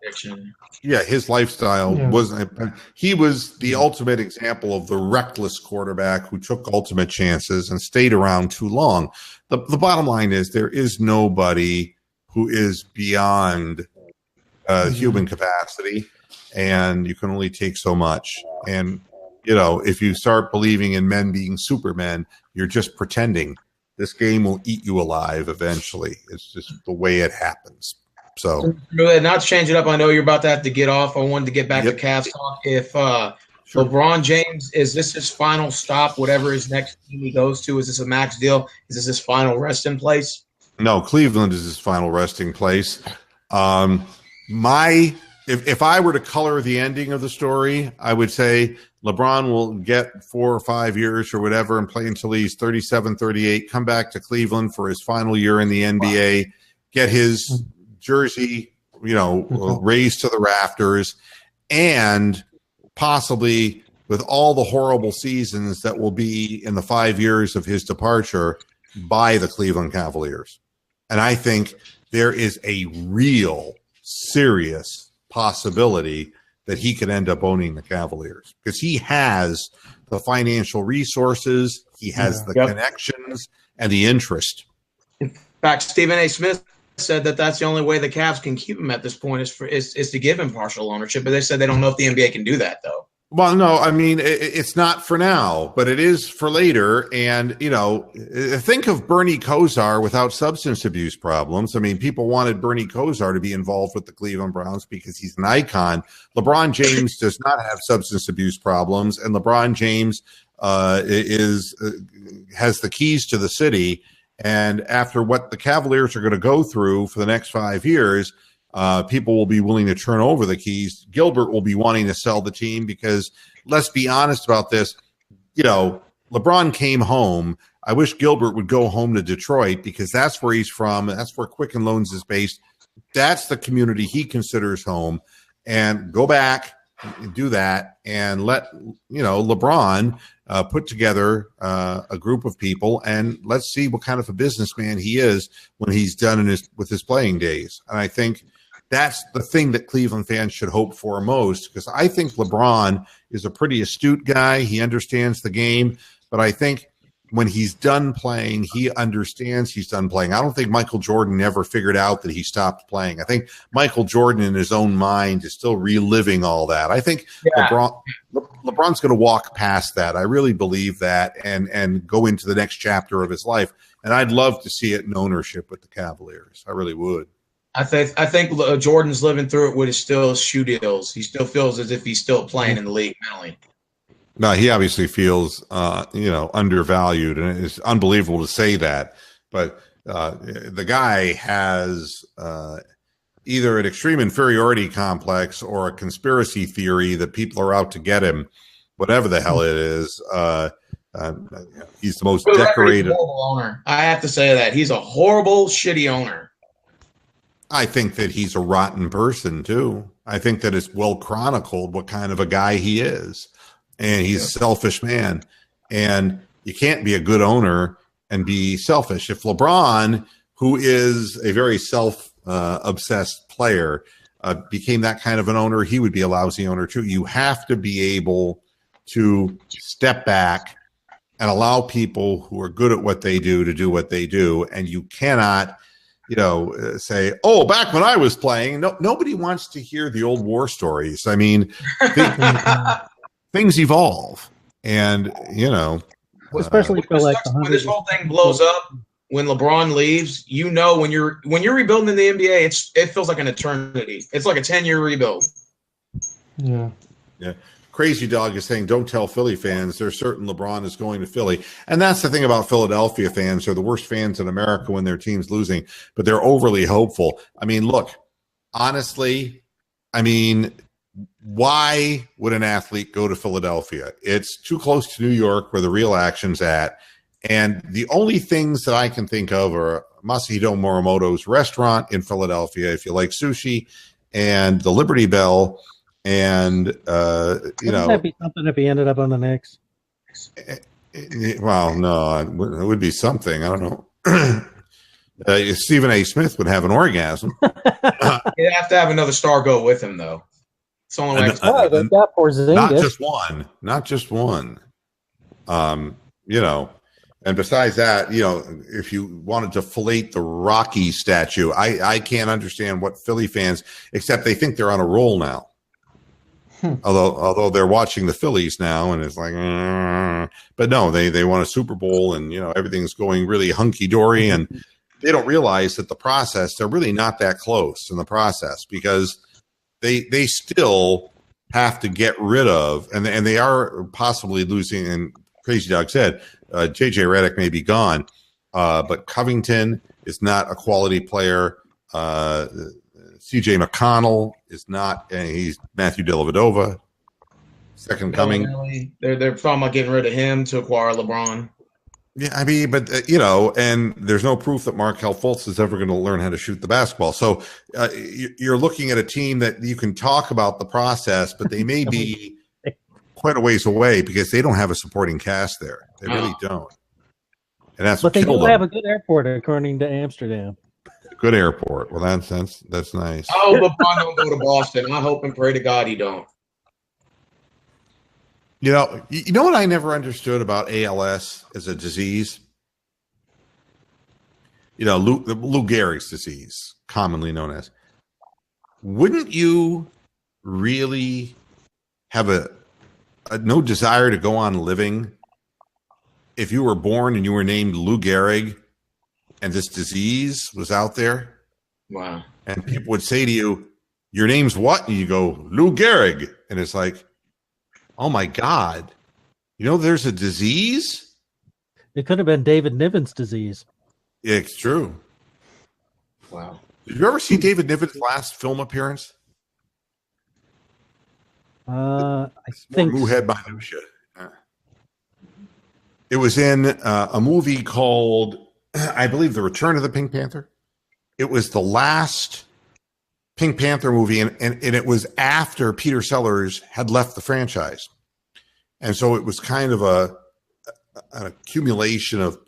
Addiction. Yeah, his lifestyle wasn't. He was the ultimate example of the reckless quarterback who took ultimate chances and stayed around too long. The bottom line is there is nobody who is beyond human capacity, and you can only take so much. And if you start believing in men being supermen, you're just pretending. This game will eat you alive eventually. It's just the way it happens. So, not to change it up, I know you're about to have to get off. I wanted to get back to Cavs talk. If LeBron James, is this his final stop, whatever his next team he goes to? Is this a max deal? Is this his final resting place? No, Cleveland is his final resting place. If I were to color the ending of the story, I would say LeBron will get 4 or 5 years or whatever and play until he's 37, 38, come back to Cleveland for his final year in the NBA, get his jersey, raised to the rafters, and possibly with all the horrible seasons that will be in the 5 years of his departure, by the Cleveland Cavaliers. And I think there is a real serious possibility that he could end up owning the Cavaliers because he has the financial resources, he has the connections and the interest. In fact, Stephen A. Smith said that that's the only way the Cavs can keep him at this point is to give him partial ownership. But they said they don't know if the NBA can do that, though. Well, no, I mean, it's not for now, but it is for later. And, think of Bernie Kosar without substance abuse problems. I mean, people wanted Bernie Kosar to be involved with the Cleveland Browns because he's an icon. LeBron James does not have substance abuse problems, and LeBron James has the keys to the city. And after what the Cavaliers are going to go through for the next 5 years, people will be willing to turn over the keys. Gilbert will be wanting to sell the team because, let's be honest about this, LeBron came home. I wish Gilbert would go home to Detroit because that's where he's from. That's where Quicken Loans is based. That's the community he considers home. And go back and do that and let, LeBron put together a group of people, and let's see what kind of a businessman he is when he's done with his playing days. And I think that's the thing that Cleveland fans should hope for most, because I think LeBron is a pretty astute guy. He understands the game, but I think when he's done playing, he understands he's done playing. I don't think Michael Jordan ever figured out that he stopped playing. I think Michael Jordan in his own mind is still reliving all that. I think LeBron's going to walk past that. I really believe that and go into the next chapter of his life. And I'd love to see it in ownership with the Cavaliers. I really would. I think Jordan's living through it with his shoe deals. He still feels as if he's still playing in the league mentally. No, he obviously feels, undervalued, and it's unbelievable to say that. But the guy has either an extreme inferiority complex or a conspiracy theory that people are out to get him, whatever the hell it is. He's the most decorated owner. I have to say that he's a horrible, shitty owner. I think that he's a rotten person too. I think that it's well chronicled what kind of a guy he is. And he's a selfish man. And you can't be a good owner and be selfish. If LeBron, who is a very self-obsessed player, became that kind of an owner, he would be a lousy owner too. You have to be able to step back and allow people who are good at what they do to do what they do. And you cannot, say, oh, back when I was playing. No, nobody wants to hear the old war stories. I mean, things evolve, and especially for like when this whole thing blows up, when LeBron leaves, when you're rebuilding in the NBA, it feels like an eternity. It's like a 10-year rebuild. Yeah. Crazy Dog is saying, don't tell Philly fans. They're certain LeBron is going to Philly. And that's the thing about Philadelphia fans. They're the worst fans in America when their team's losing, but they're overly hopeful. I mean, look, honestly, I mean, why would an athlete go to Philadelphia? It's too close to New York where the real action's at. And the only things that I can think of are Masahiro Morimoto's restaurant in Philadelphia, if you like sushi, and the Liberty Bell. And, Wouldn't that be something if he ended up on the Knicks? Well, no, it would be something. I don't know. Stephen A. Smith would have an orgasm. He'd have to have another star go with him, though. It's the only way. They got Porzingis. Not just one. And besides that, if you wanted to fillet the Rocky statue, I can't understand what Philly fans, except they think they're on a roll now. Although they're watching the Phillies now, and it's like, but no, they won a Super Bowl, and everything's going really hunky dory, and they don't realize that the process, they're really not that close in the process, because they still have to get rid of, and they are possibly losing. And Crazy Dog said JJ Redick may be gone, but Covington is not a quality player. CJ McConnell is not. He's Matthew Dellavedova, second coming. Really. They're talking about getting rid of him to acquire LeBron. Yeah, I mean, but and there's no proof that Markelle Fultz is ever going to learn how to shoot the basketball. So you're looking at a team that you can talk about the process, but they may be quite a ways away because they don't have a supporting cast there. They really don't. And that's but they do have a good airport according to Amsterdam. Good airport. Well, that's nice. Oh, LeBron don't go to Boston. I hope and pray to God he don't. You know what I never understood about ALS as a disease? Lou Gehrig's disease, commonly known as. Wouldn't you really have a no desire to go on living if you were born and you were named Lou Gehrig and this disease was out there? Wow. And people would say to you, your name's what? And you go, Lou Gehrig. And it's like, oh my God, there's a disease? It could have been David Niven's disease. It's true. Wow. Did you ever see David Niven's last film appearance? I think Moohead Minutia. It was in a movie called, I believe, The Return of the Pink Panther. It was the last Pink Panther movie, and it was after Peter Sellers had left the franchise. And so it was kind of an accumulation of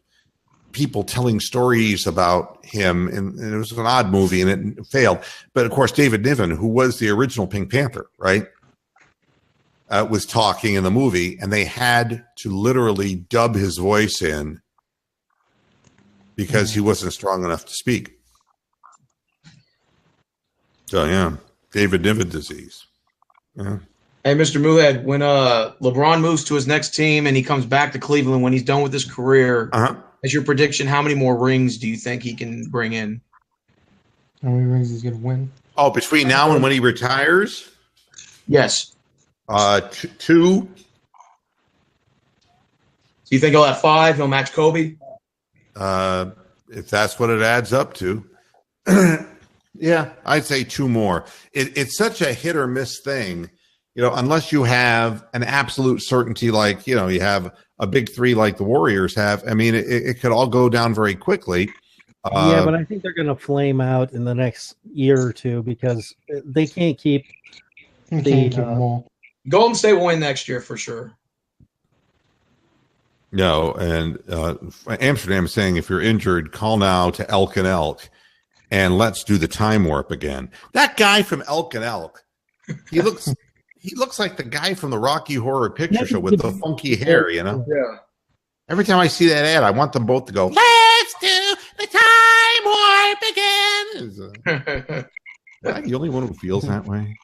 people telling stories about him, and it was an odd movie, and it failed. But, of course, David Niven, who was the original Pink Panther, right, was talking in the movie, and they had to literally dub his voice in because he wasn't strong enough to speak. So, yeah, David Niven disease. Yeah. Hey, Mr. Moohead, when LeBron moves to his next team and he comes back to Cleveland when he's done with his career, as your prediction, how many more rings do you think he can bring in? How many rings he's going to win? Oh, between now and when he retires? Yes. 2. Do you think he'll have 5? He'll match Kobe? If that's what it adds up to. Yeah, I'd say 2 more. It's such a hit or miss thing, unless you have an absolute certainty, like, you have a big 3 like the Warriors have. I mean, it could all go down very quickly. Yeah, but I think they're going to flame out in the next year or two because they can't keep them all. Golden State will win next year for sure. No, and Amsterdam is saying if you're injured, call now to Elk and Elk, and let's do the time warp again. That guy from Elk and Elk, he looks like the guy from the Rocky Horror Picture Show with the funky hair, Yeah. Every time I see that ad, I want them both to go, let's do the time warp again. Am I the only one who feels that way?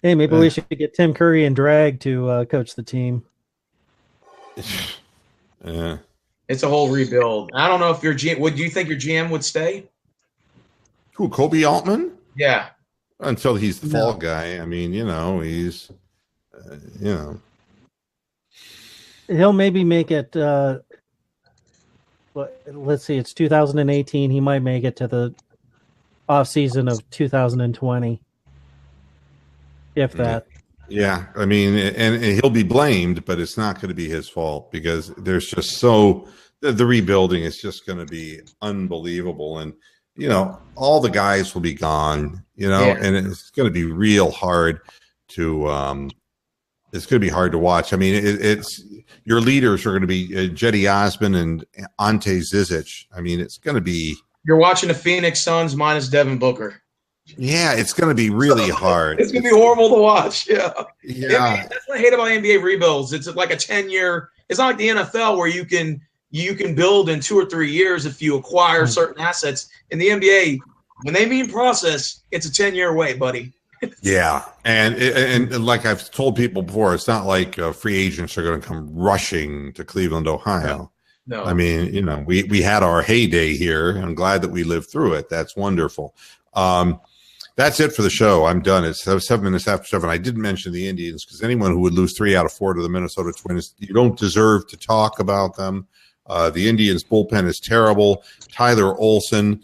Hey, maybe we should get Tim Curry and Drag to coach the team. Yeah. It's a whole rebuild. I don't know if your GM. Do you think your GM would stay? Who, Kobe Altman? Yeah. Until he's the fall guy. I mean, he's, He'll maybe make it. Let's see, it's 2018. He might make it to the off season of 2020, if that. Yeah, I mean, and he'll be blamed, but it's not going to be his fault because there's just the rebuilding is just going to be unbelievable, and all the guys will be gone, and it's going to be real hard to it's going to be hard to watch. I mean, it's your leaders are going to be Jetty Osman and Ante Zizic. I mean, it's going to be. You're watching the Phoenix Suns minus Devin Booker. Yeah, it's going to be really hard. It's going to be horrible to watch. Yeah. Yeah. That's what I hate about NBA rebuilds. It's like a 10-year. It's not like the NFL where you can build in 2 or 3 years if you acquire certain assets. In the NBA, when they mean process, it's a 10-year wait, buddy. Yeah, and like I've told people before, it's not like free agents are going to come rushing to Cleveland, Ohio. No. I mean, we had our heyday here. I'm glad that we lived through it. That's wonderful. That's it for the show. I'm done. It's 7 minutes after 7. I didn't mention the Indians because anyone who would lose 3 out of 4 to the Minnesota Twins, you don't deserve to talk about them. The Indians bullpen is terrible. Tyler Olson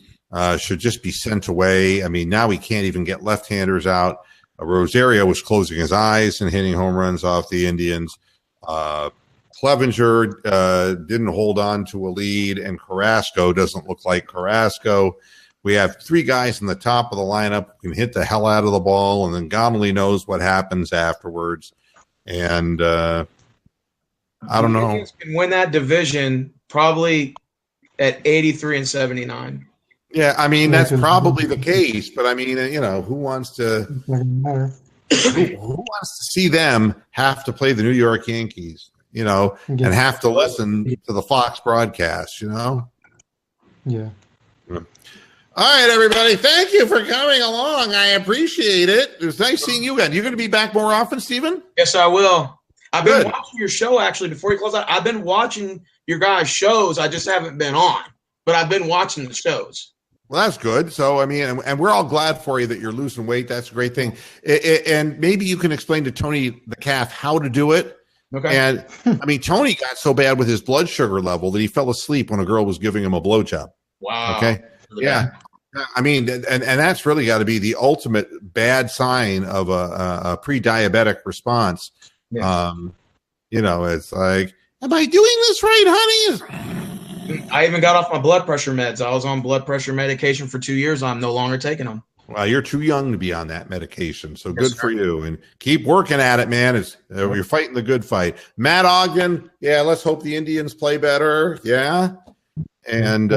should just be sent away. I mean, now we can't even get left-handers out. Rosario was closing his eyes and hitting home runs off the Indians. Clevenger didn't hold on to a lead, and Carrasco doesn't look like Carrasco. We have 3 guys in the top of the lineup who can hit the hell out of the ball, and then God only knows what happens afterwards. And I don't know. Indians can win that division probably at 83 and 79. Yeah, I mean, that's probably the case, but I mean, who wants to who wants to see them have to play the New York Yankees, and have to listen to the Fox broadcast, Yeah. All right, everybody. Thank you for coming along. I appreciate it. It was nice seeing you again. You're going to be back more often, Stephen? Yes, I will. I've been watching your show, actually, before you close out. I've been watching your guys' shows. I just haven't been on, but I've been watching the shows. Well, that's good. So, I mean, and we're all glad for you that you're losing weight. That's a great thing. And maybe you can explain to Tony the Calf how to do it. Okay. And, I mean, Tony got so bad with his blood sugar level that he fell asleep when a girl was giving him a blowjob. Wow. Okay. Really Yeah. bad. I mean, and that's really got to be the ultimate bad sign of a pre-diabetic response. Yeah. It's like, am I doing this right, honey? I even got off my blood pressure meds. I was on blood pressure medication for 2 years. I'm no longer taking them. Well, you're too young to be on that medication, so Yes, good for you. And keep working at it, man. You're fighting the good fight. Matt Ogden, yeah, let's hope the Indians play better. Yeah. And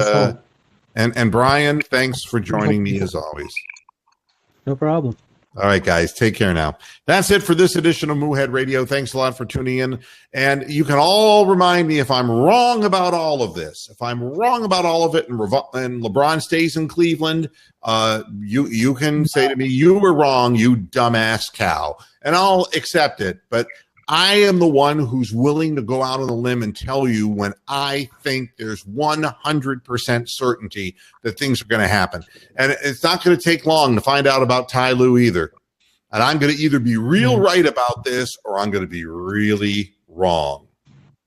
Brian, thanks for joining me as always. No problem. All right, guys, take care now. That's it for this edition of Moohead Radio. Thanks a lot for tuning in. And you can all remind me if I'm wrong about all of this. If I'm wrong about all of it and LeBron stays in Cleveland, you can say to me, you were wrong, you dumbass cow. And I'll accept it. But I am the one who's willing to go out on a limb and tell you when I think there's 100% certainty that things are going to happen. And it's not going to take long to find out about Ty Lue either. And I'm going to either be real right about this or I'm going to be really wrong.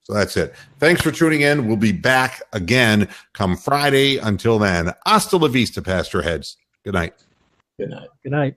So that's it. Thanks for tuning in. We'll be back again come Friday. Until then, hasta la vista, Pastor Heads. Good night. Good night. Good night.